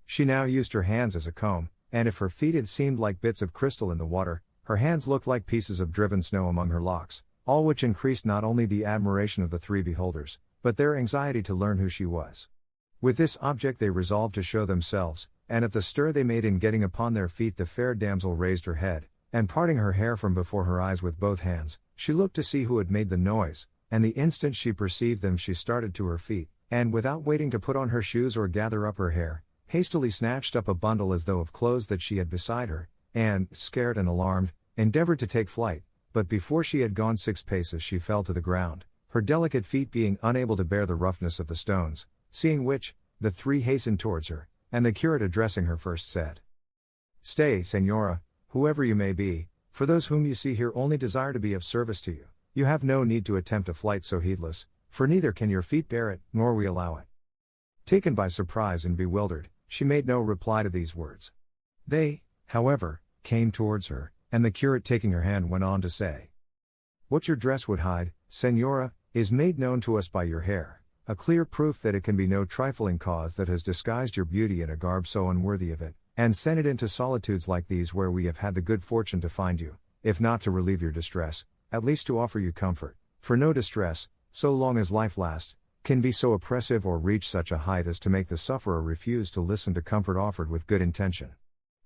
She now used her hands as a comb, and if her feet had seemed like bits of crystal in the water, her hands looked like pieces of driven snow among her locks, all which increased not only the admiration of the three beholders, but their anxiety to learn who she was. With this object they resolved to show themselves, and at the stir they made in getting upon their feet the fair damsel raised her head, and parting her hair from before her eyes with both hands, she looked to see who had made the noise, and the instant she perceived them she started to her feet, and without waiting to put on her shoes or gather up her hair, hastily snatched up a bundle as though of clothes that she had beside her, and, scared and alarmed, endeavored to take flight, but before she had gone 6 paces she fell to the ground, her delicate feet being unable to bear the roughness of the stones, seeing which, the three hastened towards her, and the curate addressing her first said, "Stay, Senora, whoever you may be, for those whom you see here only desire to be of service to you. You have no need to attempt a flight so heedless, for neither can your feet bear it, nor we allow it." Taken by surprise and bewildered, she made no reply to these words. They, however, came towards her, and the curate taking her hand went on to say, "What your dress would hide, Senora, is made known to us by your hair, a clear proof that it can be no trifling cause that has disguised your beauty in a garb so unworthy of it, and sent it into solitudes like these where we have had the good fortune to find you, if not to relieve your distress, at least to offer you comfort, for no distress, so long as life lasts, can be so oppressive or reach such a height as to make the sufferer refuse to listen to comfort offered with good intention.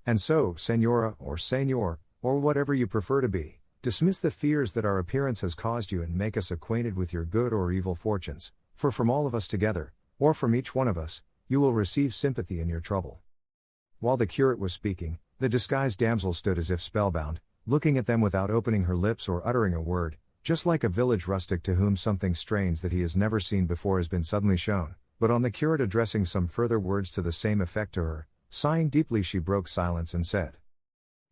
And so, Senora, or Senor, or whatever you prefer to be, dismiss the fears that our appearance has caused you and make us acquainted with your good or evil fortunes, for from all of us together, or from each one of us, you will receive sympathy in your trouble." While the curate was speaking, the disguised damsel stood as if spellbound, looking at them without opening her lips or uttering a word, just like a village rustic to whom something strange that he has never seen before has been suddenly shown. But on the curate addressing some further words to the same effect to her, sighing deeply she broke silence and said,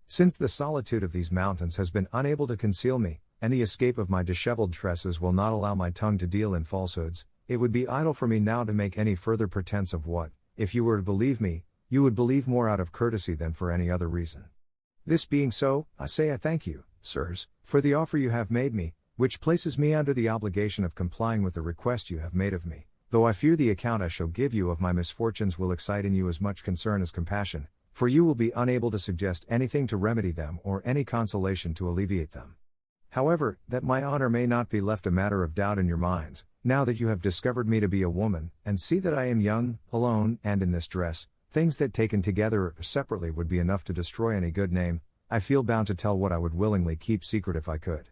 "Since the solitude of these mountains has been unable to conceal me, and the escape of my disheveled tresses will not allow my tongue to deal in falsehoods, it would be idle for me now to make any further pretense of what, if you were to believe me, you would believe more out of courtesy than for any other reason. This being so, I say I thank you, sirs, for the offer you have made me, which places me under the obligation of complying with the request you have made of me, though I fear the account I shall give you of my misfortunes will excite in you as much concern as compassion, for you will be unable to suggest anything to remedy them or any consolation to alleviate them. However, that my honor may not be left a matter of doubt in your minds, now that you have discovered me to be a woman, and see that I am young, alone, and in this dress, things that taken together or separately would be enough to destroy any good name, I feel bound to tell what I would willingly keep secret if I could.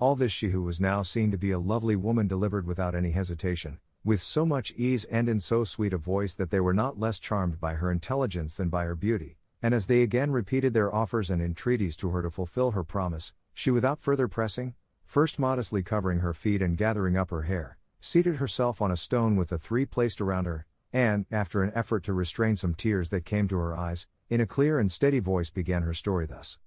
All this she who was now seen to be a lovely woman delivered without any hesitation, with so much ease and in so sweet a voice that they were not less charmed by her intelligence than by her beauty, and as they again repeated their offers and entreaties to her to fulfill her promise, she without further pressing, first modestly covering her feet and gathering up her hair, seated herself on a stone with the three placed around her, and, after an effort to restrain some tears that came to her eyes, in a clear and steady voice began her story thus.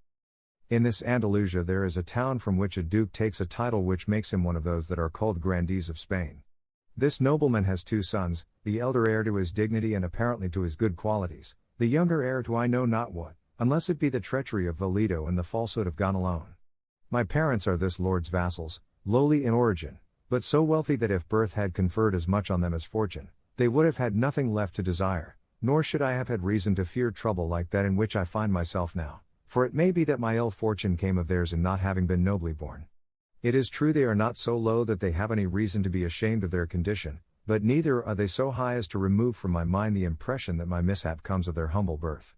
In this Andalusia there is a town from which a duke takes a title which makes him one of those that are called grandees of Spain. This nobleman has two sons, the elder heir to his dignity and apparently to his good qualities, the younger heir to I know not what, unless it be the treachery of Valido and the falsehood of Gonalone. My parents are this lord's vassals, lowly in origin, but so wealthy that if birth had conferred as much on them as fortune, they would have had nothing left to desire, nor should I have had reason to fear trouble like that in which I find myself now, for it may be that my ill fortune came of theirs in not having been nobly born. It is true they are not so low that they have any reason to be ashamed of their condition, but neither are they so high as to remove from my mind the impression that my mishap comes of their humble birth.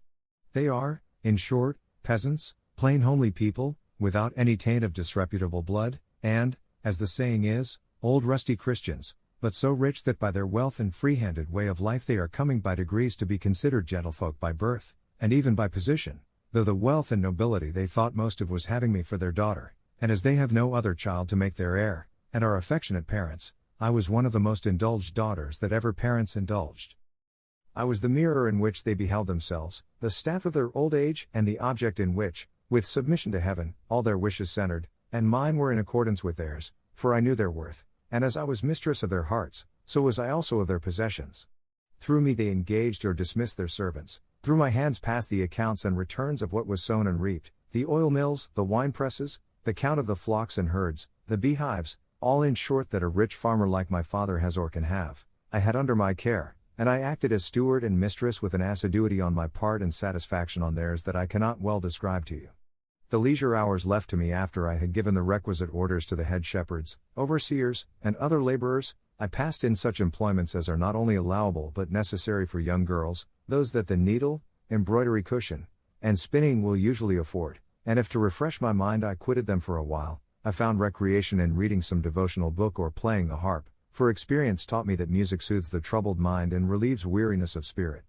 They are, in short, peasants, plain homely people, without any taint of disreputable blood, and, as the saying is, old rusty Christians, but so rich that by their wealth and free-handed way of life they are coming by degrees to be considered gentlefolk by birth, and even by position, though the wealth and nobility they thought most of was having me for their daughter, and as they have no other child to make their heir, and are affectionate parents, I was one of the most indulged daughters that ever parents indulged. I was the mirror in which they beheld themselves, the staff of their old age, and the object in which, with submission to heaven, all their wishes centered, and mine were in accordance with theirs, for I knew their worth, and as I was mistress of their hearts, so was I also of their possessions. Through me they engaged or dismissed their servants, through my hands passed the accounts and returns of what was sown and reaped, the oil mills, the wine presses, the count of the flocks and herds, the beehives, all in short that a rich farmer like my father has or can have, I had under my care, and I acted as steward and mistress with an assiduity on my part and satisfaction on theirs that I cannot well describe to you. The leisure hours left to me after I had given the requisite orders to the head shepherds, overseers, and other laborers, I passed in such employments as are not only allowable but necessary for young girls, those that the needle, embroidery cushion, and spinning will usually afford, and if to refresh my mind I quitted them for a while, I found recreation in reading some devotional book or playing the harp, for experience taught me that music soothes the troubled mind and relieves weariness of spirit.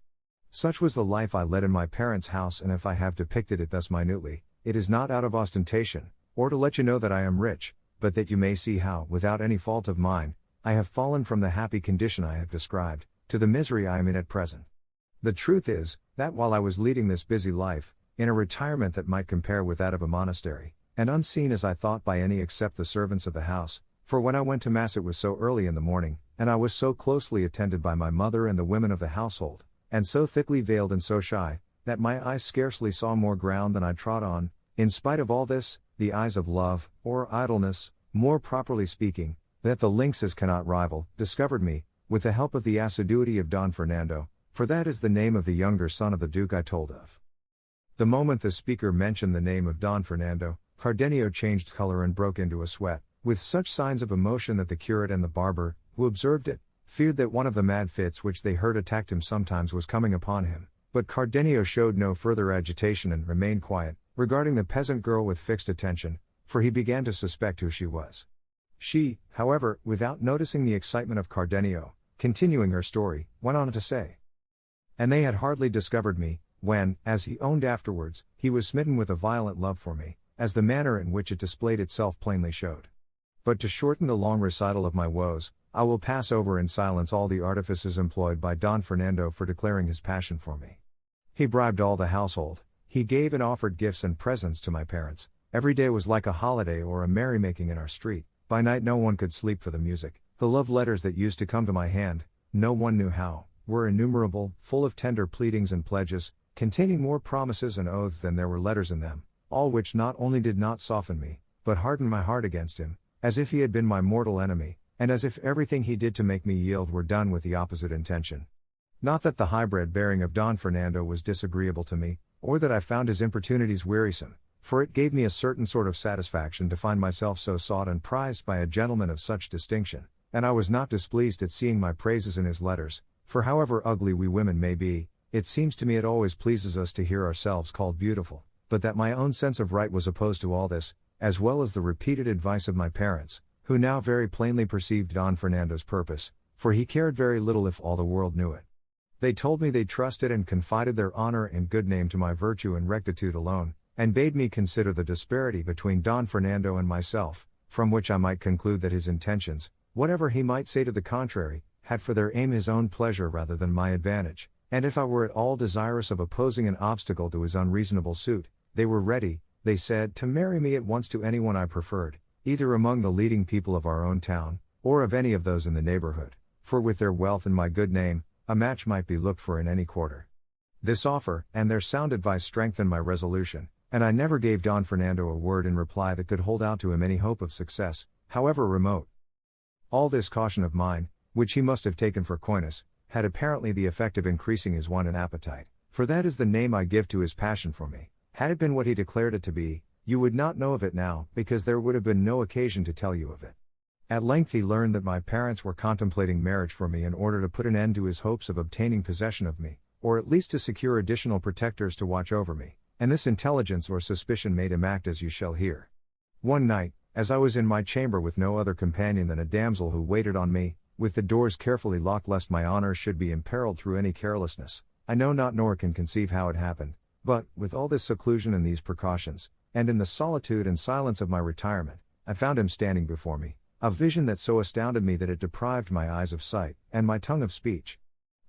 Such was the life I led in my parents' house, and if I have depicted it thus minutely, it is not out of ostentation, or to let you know that I am rich, but that you may see how, without any fault of mine, I have fallen from the happy condition I have described, to the misery I am in at present. The truth is, that while I was leading this busy life, in a retirement that might compare with that of a monastery, and unseen as I thought by any except the servants of the house, for when I went to mass it was so early in the morning, and I was so closely attended by my mother and the women of the household, and so thickly veiled and so shy, that my eyes scarcely saw more ground than I trod on. In spite of all this, the eyes of love, or idleness, more properly speaking, that the lynxes cannot rival, discovered me, with the help of the assiduity of Don Fernando, for that is the name of the younger son of the Duke I told of. The moment the speaker mentioned the name of Don Fernando, Cardenio changed color and broke into a sweat, with such signs of emotion that the curate and the barber, who observed it, feared that one of the mad fits which they heard attacked him sometimes was coming upon him, but Cardenio showed no further agitation and remained quiet, regarding the peasant girl with fixed attention, for he began to suspect who she was. She, however, without noticing the excitement of Cardenio, continuing her story, went on to say, "And they had hardly discovered me, when, as he owned afterwards, he was smitten with a violent love for me, as the manner in which it displayed itself plainly showed. But to shorten the long recital of my woes, I will pass over in silence all the artifices employed by Don Fernando for declaring his passion for me. He bribed all the household, he gave and offered gifts and presents to my parents, every day was like a holiday or a merrymaking in our street, by night no one could sleep for the music, the love letters that used to come to my hand, no one knew how, were innumerable, full of tender pleadings and pledges, containing more promises and oaths than there were letters in them, all which not only did not soften me, but hardened my heart against him, as if he had been my mortal enemy, and as if everything he did to make me yield were done with the opposite intention. Not that the hybrid bearing of Don Fernando was disagreeable to me, or that I found his importunities wearisome, for it gave me a certain sort of satisfaction to find myself so sought and prized by a gentleman of such distinction, and I was not displeased at seeing my praises in his letters, for however ugly we women may be, it seems to me it always pleases us to hear ourselves called beautiful, but that my own sense of right was opposed to all this, as well as the repeated advice of my parents, who now very plainly perceived Don Fernando's purpose, for he cared very little if all the world knew it. They told me they trusted and confided their honor and good name to my virtue and rectitude alone, and bade me consider the disparity between Don Fernando and myself, from which I might conclude that his intentions, whatever he might say to the contrary, had for their aim his own pleasure rather than my advantage, and if I were at all desirous of opposing an obstacle to his unreasonable suit, they were ready, they said, to marry me at once to anyone I preferred, either among the leading people of our own town, or of any of those in the neighborhood, for with their wealth and my good name, a match might be looked for in any quarter. This offer, and their sound advice strengthened my resolution, and I never gave Don Fernando a word in reply that could hold out to him any hope of success, however remote. All this caution of mine, which he must have taken for coyness, had apparently the effect of increasing his want and appetite, for that is the name I give to his passion for me. Had it been what he declared it to be, you would not know of it now, because there would have been no occasion to tell you of it. At length he learned that my parents were contemplating marriage for me in order to put an end to his hopes of obtaining possession of me, or at least to secure additional protectors to watch over me, and this intelligence or suspicion made him act as you shall hear. One night, as I was in my chamber with no other companion than a damsel who waited on me, with the doors carefully locked lest my honor should be imperiled through any carelessness, I know not nor can conceive how it happened, but, with all this seclusion and these precautions, and in the solitude and silence of my retirement, I found him standing before me, a vision that so astounded me that it deprived my eyes of sight, and my tongue of speech.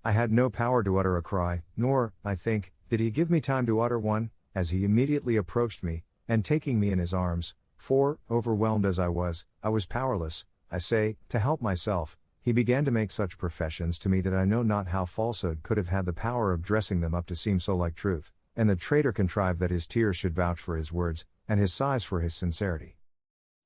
I had no power to utter a cry, nor, I think, did he give me time to utter one, as he immediately approached me, and taking me in his arms, for, overwhelmed as I was powerless, I say, to help myself, he began to make such professions to me that I know not how falsehood could have had the power of dressing them up to seem so like truth, and the traitor contrived that his tears should vouch for his words, and his sighs for his sincerity.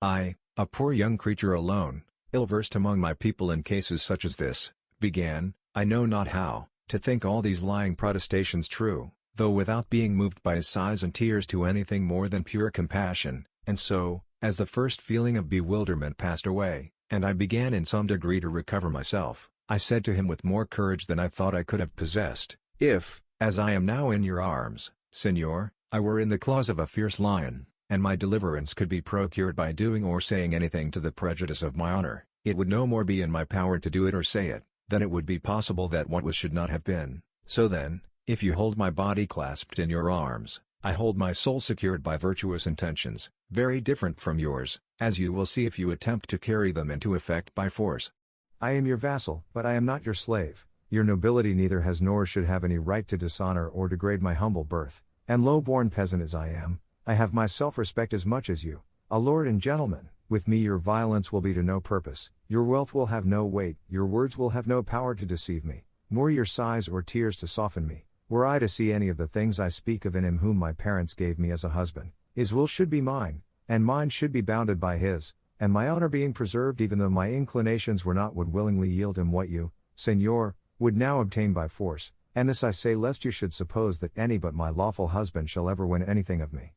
I, a poor young creature alone, ill-versed among my people in cases such as this, began, I know not how, to think all these lying protestations true, though without being moved by his sighs and tears to anything more than pure compassion, and so, as the first feeling of bewilderment passed away, and I began in some degree to recover myself, I said to him with more courage than I thought I could have possessed, if, as I am now in your arms, Signor, I were in the claws of a fierce lion, and my deliverance could be procured by doing or saying anything to the prejudice of my honor, it would no more be in my power to do it or say it, than it would be possible that what was should not have been. So then, if you hold my body clasped in your arms, I hold my soul secured by virtuous intentions, very different from yours, as you will see if you attempt to carry them into effect by force. I am your vassal, but I am not your slave. Your nobility neither has nor should have any right to dishonor or degrade my humble birth, and low-born peasant as I am, I have my self-respect as much as you, a lord and gentleman. With me your violence will be to no purpose, your wealth will have no weight, your words will have no power to deceive me, nor your sighs or tears to soften me. Were I to see any of the things I speak of in him whom my parents gave me as a husband, his will should be mine, and mine should be bounded by his, and my honor being preserved even though my inclinations were not would willingly yield him what you, Señor, would now obtain by force, and this I say lest you should suppose that any but my lawful husband shall ever win anything of me.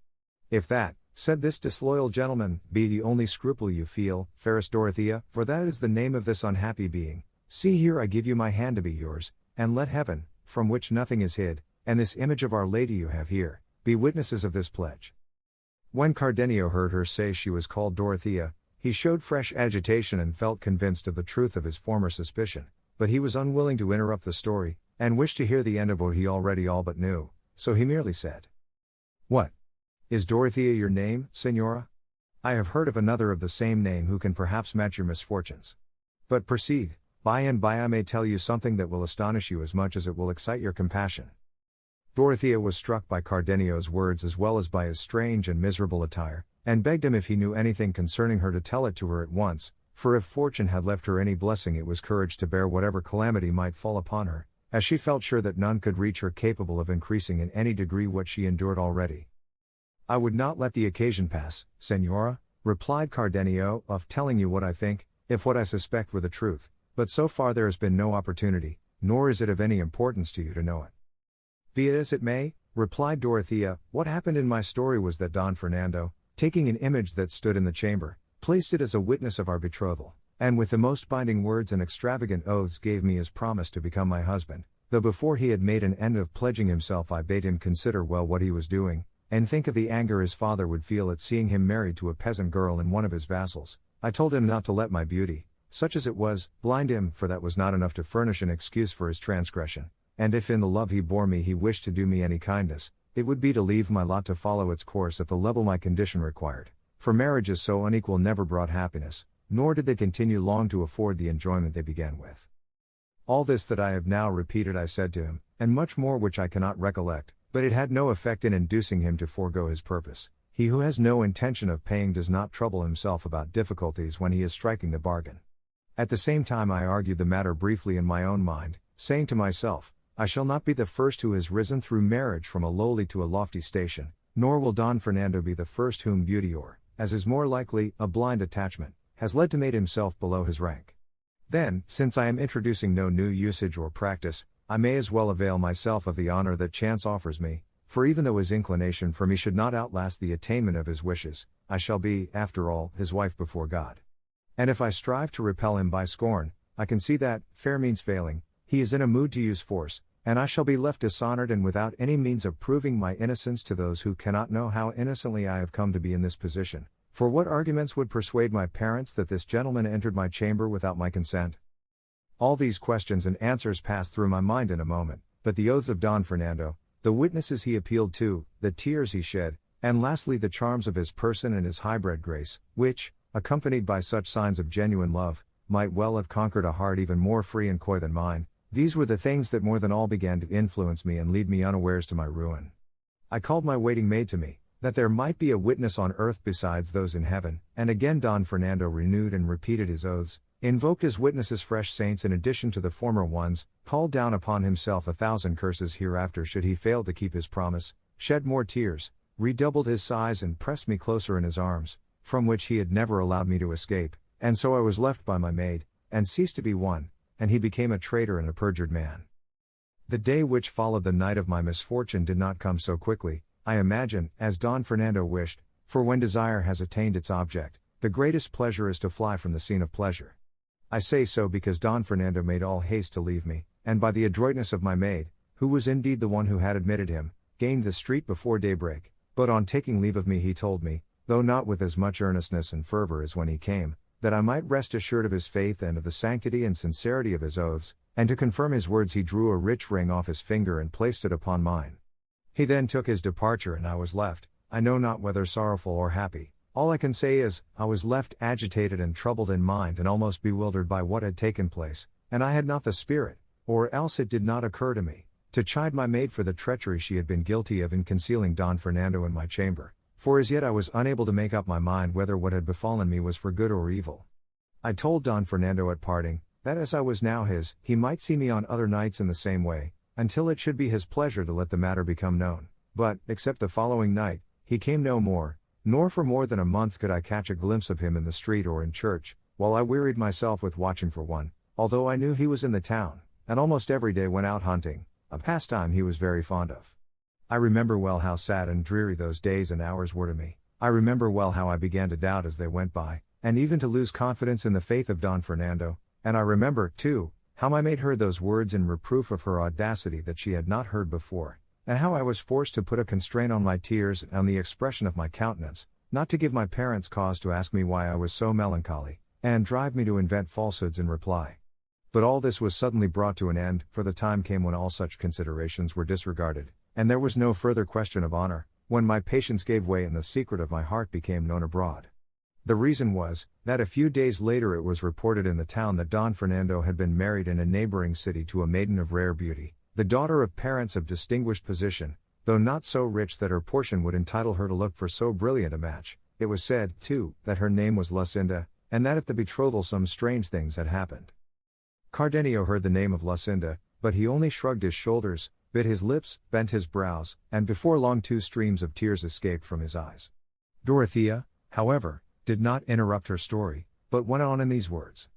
If that, said this disloyal gentleman, be the only scruple you feel, fairest Dorothea, for that is the name of this unhappy being, see here I give you my hand to be yours, and let heaven, from which nothing is hid, and this image of Our Lady you have here, be witnesses of this pledge. When Cardenio heard her say she was called Dorothea, he showed fresh agitation and felt convinced of the truth of his former suspicion, but he was unwilling to interrupt the story, and wished to hear the end of what he already all but knew, so he merely said, "What? Is Dorothea your name, Signora? I have heard of another of the same name who can perhaps match your misfortunes. But proceed, by and by I may tell you something that will astonish you as much as it will excite your compassion." Dorothea was struck by Cardenio's words as well as by his strange and miserable attire, and begged him if he knew anything concerning her to tell it to her at once, for if fortune had left her any blessing it was courage to bear whatever calamity might fall upon her, as she felt sure that none could reach her capable of increasing in any degree what she endured already. "I would not let the occasion pass, Senora," replied Cardenio, "of telling you what I think, if what I suspect were the truth, but so far there has been no opportunity, nor is it of any importance to you to know it." "Be it as it may," replied Dorothea, "what happened in my story was that Don Fernando, taking an image that stood in the chamber, placed it as a witness of our betrothal, and with the most binding words and extravagant oaths gave me his promise to become my husband, though before he had made an end of pledging himself I bade him consider well what he was doing, and think of the anger his father would feel at seeing him married to a peasant girl and one of his vassals. I told him not to let my beauty, such as it was, blind him, for that was not enough to furnish an excuse for his transgression, and if in the love he bore me he wished to do me any kindness, it would be to leave my lot to follow its course at the level my condition required, for marriages so unequal never brought happiness, nor did they continue long to afford the enjoyment they began with. All this that I have now repeated I said to him, and much more which I cannot recollect, but it had no effect in inducing him to forego his purpose. He who has no intention of paying does not trouble himself about difficulties when he is striking the bargain. At the same time I argued the matter briefly in my own mind, saying to myself, I shall not be the first who has risen through marriage from a lowly to a lofty station, nor will Don Fernando be the first whom beauty or, as is more likely, a blind attachment, has led to mate himself below his rank. Then, since I am introducing no new usage or practice, I may as well avail myself of the honor that chance offers me, for even though his inclination for me should not outlast the attainment of his wishes, I shall be, after all, his wife before God. And if I strive to repel him by scorn, I can see that, fair means failing, he is in a mood to use force, and I shall be left dishonored and without any means of proving my innocence to those who cannot know how innocently I have come to be in this position. For what arguments would persuade my parents that this gentleman entered my chamber without my consent? All these questions and answers passed through my mind in a moment, but the oaths of Don Fernando, the witnesses he appealed to, the tears he shed, and lastly the charms of his person and his high-bred grace, which, accompanied by such signs of genuine love, might well have conquered a heart even more free and coy than mine, these were the things that more than all began to influence me and lead me unawares to my ruin. I called my waiting maid to me, that there might be a witness on earth besides those in heaven, and again Don Fernando renewed and repeated his oaths, invoked as witnesses fresh saints in addition to the former ones, called down upon himself 1,000 curses hereafter should he fail to keep his promise, shed more tears, redoubled his sighs and pressed me closer in his arms, from which he had never allowed me to escape, and so I was left by my maid, and ceased to be one, and he became a traitor and a perjured man. The day which followed the night of my misfortune did not come so quickly, I imagine, as Don Fernando wished, for when desire has attained its object, the greatest pleasure is to fly from the scene of pleasure. I say so because Don Fernando made all haste to leave me, and by the adroitness of my maid, who was indeed the one who had admitted him, gained the street before daybreak, but on taking leave of me he told me, though not with as much earnestness and fervor as when he came, that I might rest assured of his faith and of the sanctity and sincerity of his oaths, and to confirm his words he drew a rich ring off his finger and placed it upon mine. He then took his departure and I was left, I know not whether sorrowful or happy. All I can say is, I was left agitated and troubled in mind and almost bewildered by what had taken place, and I had not the spirit, or else it did not occur to me, to chide my maid for the treachery she had been guilty of in concealing Don Fernando in my chamber, for as yet I was unable to make up my mind whether what had befallen me was for good or evil. I told Don Fernando at parting, that as I was now his, he might see me on other nights in the same way, until it should be his pleasure to let the matter become known, but, except the following night, he came no more, nor for more than a month could I catch a glimpse of him in the street or in church, while I wearied myself with watching for one, although I knew he was in the town, and almost every day went out hunting, a pastime he was very fond of. I remember well how sad and dreary those days and hours were to me. I remember well how I began to doubt as they went by, and even to lose confidence in the faith of Don Fernando, and I remember, too, how my maid heard those words in reproof of her audacity that she had not heard before, and how I was forced to put a constraint on my tears and on the expression of my countenance, not to give my parents cause to ask me why I was so melancholy, and drive me to invent falsehoods in reply. But all this was suddenly brought to an end, for the time came when all such considerations were disregarded, and there was no further question of honor, when my patience gave way and the secret of my heart became known abroad. The reason was, that a few days later it was reported in the town that Don Fernando had been married in a neighboring city to a maiden of rare beauty, the daughter of parents of distinguished position, though not so rich that her portion would entitle her to look for so brilliant a match. It was said, too, that her name was Lucinda, and that at the betrothal some strange things had happened. Cardenio heard the name of Lucinda, but he only shrugged his shoulders, bit his lips, bent his brows, and before long 2 streams of tears escaped from his eyes. Dorothea, however, did not interrupt her story, but went on in these words.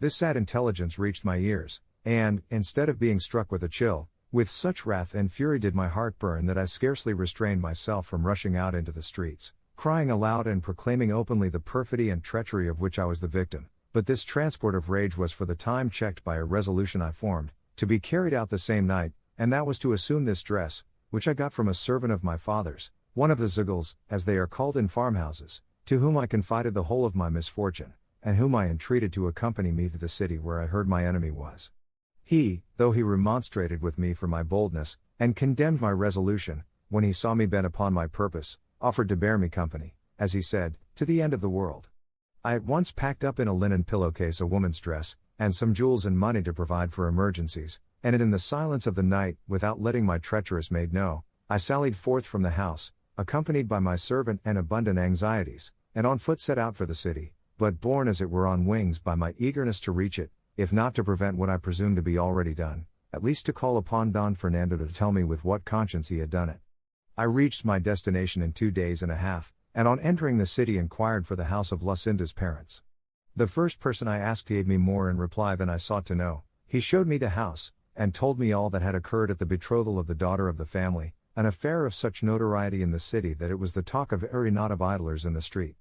This sad intelligence reached my ears, and, instead of being struck with a chill, with such wrath and fury did my heart burn that I scarcely restrained myself from rushing out into the streets, crying aloud and proclaiming openly the perfidy and treachery of which I was the victim. But this transport of rage was for the time checked by a resolution I formed, to be carried out the same night, and that was to assume this dress, which I got from a servant of my father's, one of the Zugals, as they are called in farmhouses, to whom I confided the whole of my misfortune, and whom I entreated to accompany me to the city where I heard my enemy was. He, though he remonstrated with me for my boldness, and condemned my resolution, when he saw me bent upon my purpose, offered to bear me company, as he said, to the end of the world. I at once packed up in a linen pillowcase a woman's dress, and some jewels and money to provide for emergencies, and in the silence of the night, without letting my treacherous maid know, I sallied forth from the house, accompanied by my servant and abundant anxieties, and on foot set out for the city, but borne as it were on wings by my eagerness to reach it, if not to prevent what I presumed to be already done, at least to call upon Don Fernando to tell me with what conscience he had done it. I reached my destination in 2 days and a half, and on entering the city inquired for the house of Lucinda's parents. The first person I asked gave me more in reply than I sought to know. He showed me the house, and told me all that had occurred at the betrothal of the daughter of the family, an affair of such notoriety in the city that it was the talk of every knot of idlers in the street.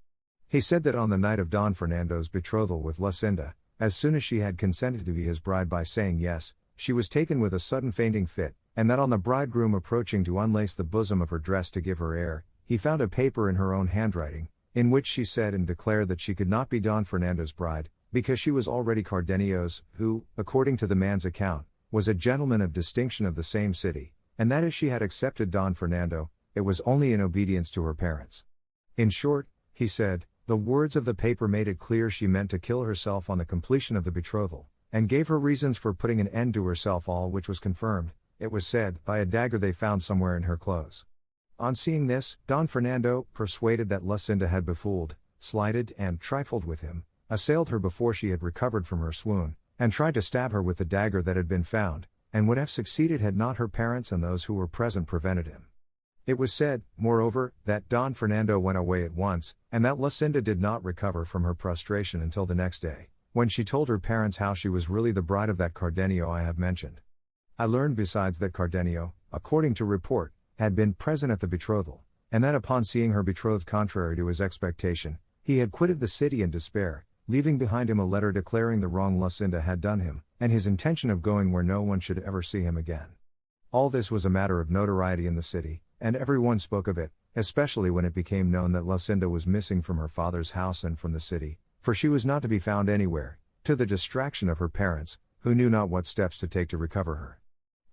He said that on the night of Don Fernando's betrothal with Lucinda, as soon as she had consented to be his bride by saying yes, she was taken with a sudden fainting fit, and that on the bridegroom approaching to unlace the bosom of her dress to give her air, he found a paper in her own handwriting, in which she said and declared that she could not be Don Fernando's bride, because she was already Cardenio's, who, according to the man's account, was a gentleman of distinction of the same city, and that if she had accepted Don Fernando, it was only in obedience to her parents. In short, he said, the words of the paper made it clear she meant to kill herself on the completion of the betrothal, and gave her reasons for putting an end to herself, all which was confirmed, it was said, by a dagger they found somewhere in her clothes. On seeing this, Don Fernando, persuaded that Lucinda had befooled, slighted and trifled with him, assailed her before she had recovered from her swoon, and tried to stab her with the dagger that had been found, and would have succeeded had not her parents and those who were present prevented him. It was said, moreover, that Don Fernando went away at once, and that Lucinda did not recover from her prostration until the next day, when she told her parents how she was really the bride of that Cardenio I have mentioned. I learned besides that Cardenio, according to report, had been present at the betrothal, and that upon seeing her betrothed contrary to his expectation, he had quitted the city in despair, leaving behind him a letter declaring the wrong Lucinda had done him, and his intention of going where no one should ever see him again. All this was a matter of notoriety in the city, and everyone spoke of it, especially when it became known that Lucinda was missing from her father's house and from the city, for she was not to be found anywhere, to the distraction of her parents, who knew not what steps to take to recover her.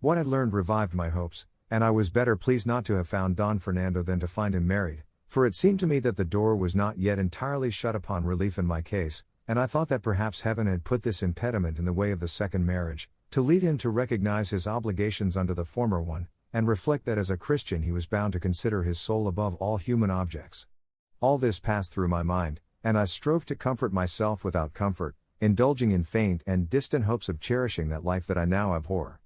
What I learned revived my hopes, and I was better pleased not to have found Don Fernando than to find him married, for it seemed to me that the door was not yet entirely shut upon relief in my case, and I thought that perhaps heaven had put this impediment in the way of the second marriage, to lead him to recognize his obligations under the former one, and reflect that as a Christian he was bound to consider his soul above all human objects. All this passed through my mind, and I strove to comfort myself without comfort, indulging in faint and distant hopes of cherishing that life that I now abhor.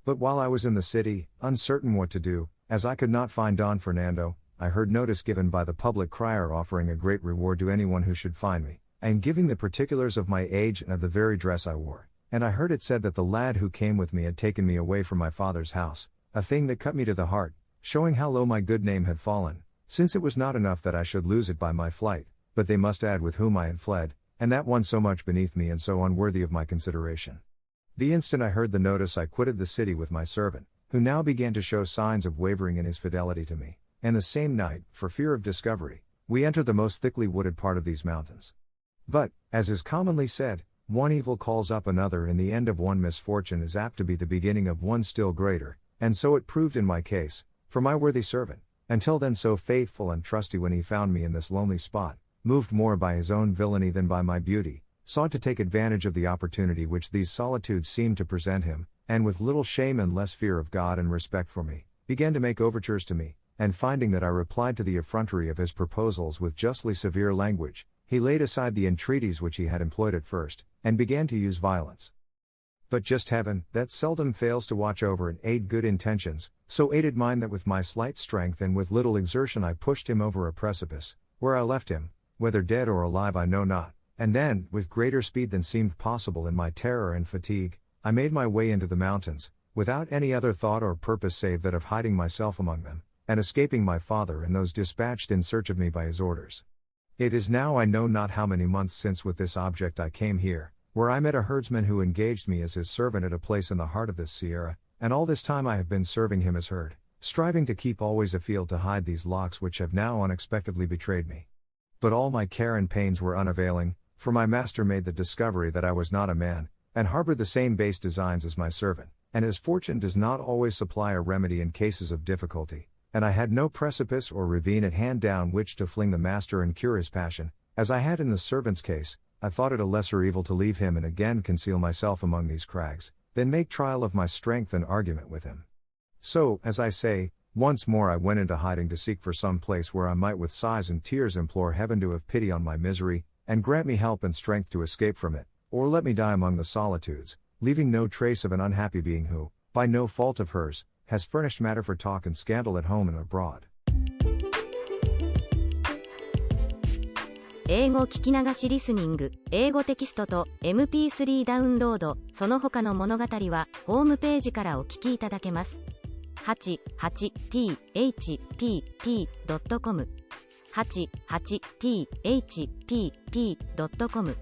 But while I was in the city, uncertain what to do, as I could not find Don Fernando, I heard notice given by the public crier offering a great reward to anyone who should find me, and giving the particulars of my age and of the very dress I wore, and I heard it said that the lad who came with me had taken me away from my father's house, a thing that cut me to the heart, showing how low my good name had fallen, since it was not enough that I should lose it by my flight, but they must add with whom I had fled, and that one so much beneath me and so unworthy of my consideration. The instant I heard the notice I quitted the city with my servant, who now began to show signs of wavering in his fidelity to me, and the same night, for fear of discovery, we entered the most thickly wooded part of these mountains. But, as is commonly said, one evil calls up another, and the end of one misfortune is apt to be the beginning of one still greater, and so it proved in my case, for my worthy servant, until then so faithful and trusty when he found me in this lonely spot, moved more by his own villainy than by my beauty, sought to take advantage of the opportunity which these solitudes seemed to present him, and with little shame and less fear of God and respect for me, began to make overtures to me, and finding that I replied to the effrontery of his proposals with justly severe language, he laid aside the entreaties which he had employed at first, and began to use violence. But just heaven, that seldom fails to watch over and aid good intentions, so aided mine that with my slight strength and with little exertion I pushed him over a precipice, where I left him, whether dead or alive I know not, and then, with greater speed than seemed possible in my terror and fatigue, I made my way into the mountains, without any other thought or purpose save that of hiding myself among them, and escaping my father and those dispatched in search of me by his orders. It is now I know not how many months since with this object I came here, where I met a herdsman who engaged me as his servant at a place in the heart of this sierra, and all this time I have been serving him as herd, striving to keep always afield to hide these locks which have now unexpectedly betrayed me. But all my care and pains were unavailing, for my master made the discovery that I was not a man, and harbored the same base designs as my servant, and as fortune does not always supply a remedy in cases of difficulty, and I had no precipice or ravine at hand down which to fling the master and cure his passion, as I had in the servant's case, I thought it a lesser evil to leave him and again conceal myself among these crags, than make trial of my strength and argument with him. So, as I say, once more I went into hiding to seek for some place where I might with sighs and tears implore heaven to have pity on my misery, and grant me help and strength to escape from it, or let me die among the solitudes, leaving no trace of an unhappy being who, by no fault of hers, has furnished matter for talk and scandal at home and abroad. 英語聞き流しリスニング、英語テキストと MP3 ダウンロード、その他の物語はホームページからお聞きいただけます。88thpp.com 88thpp.com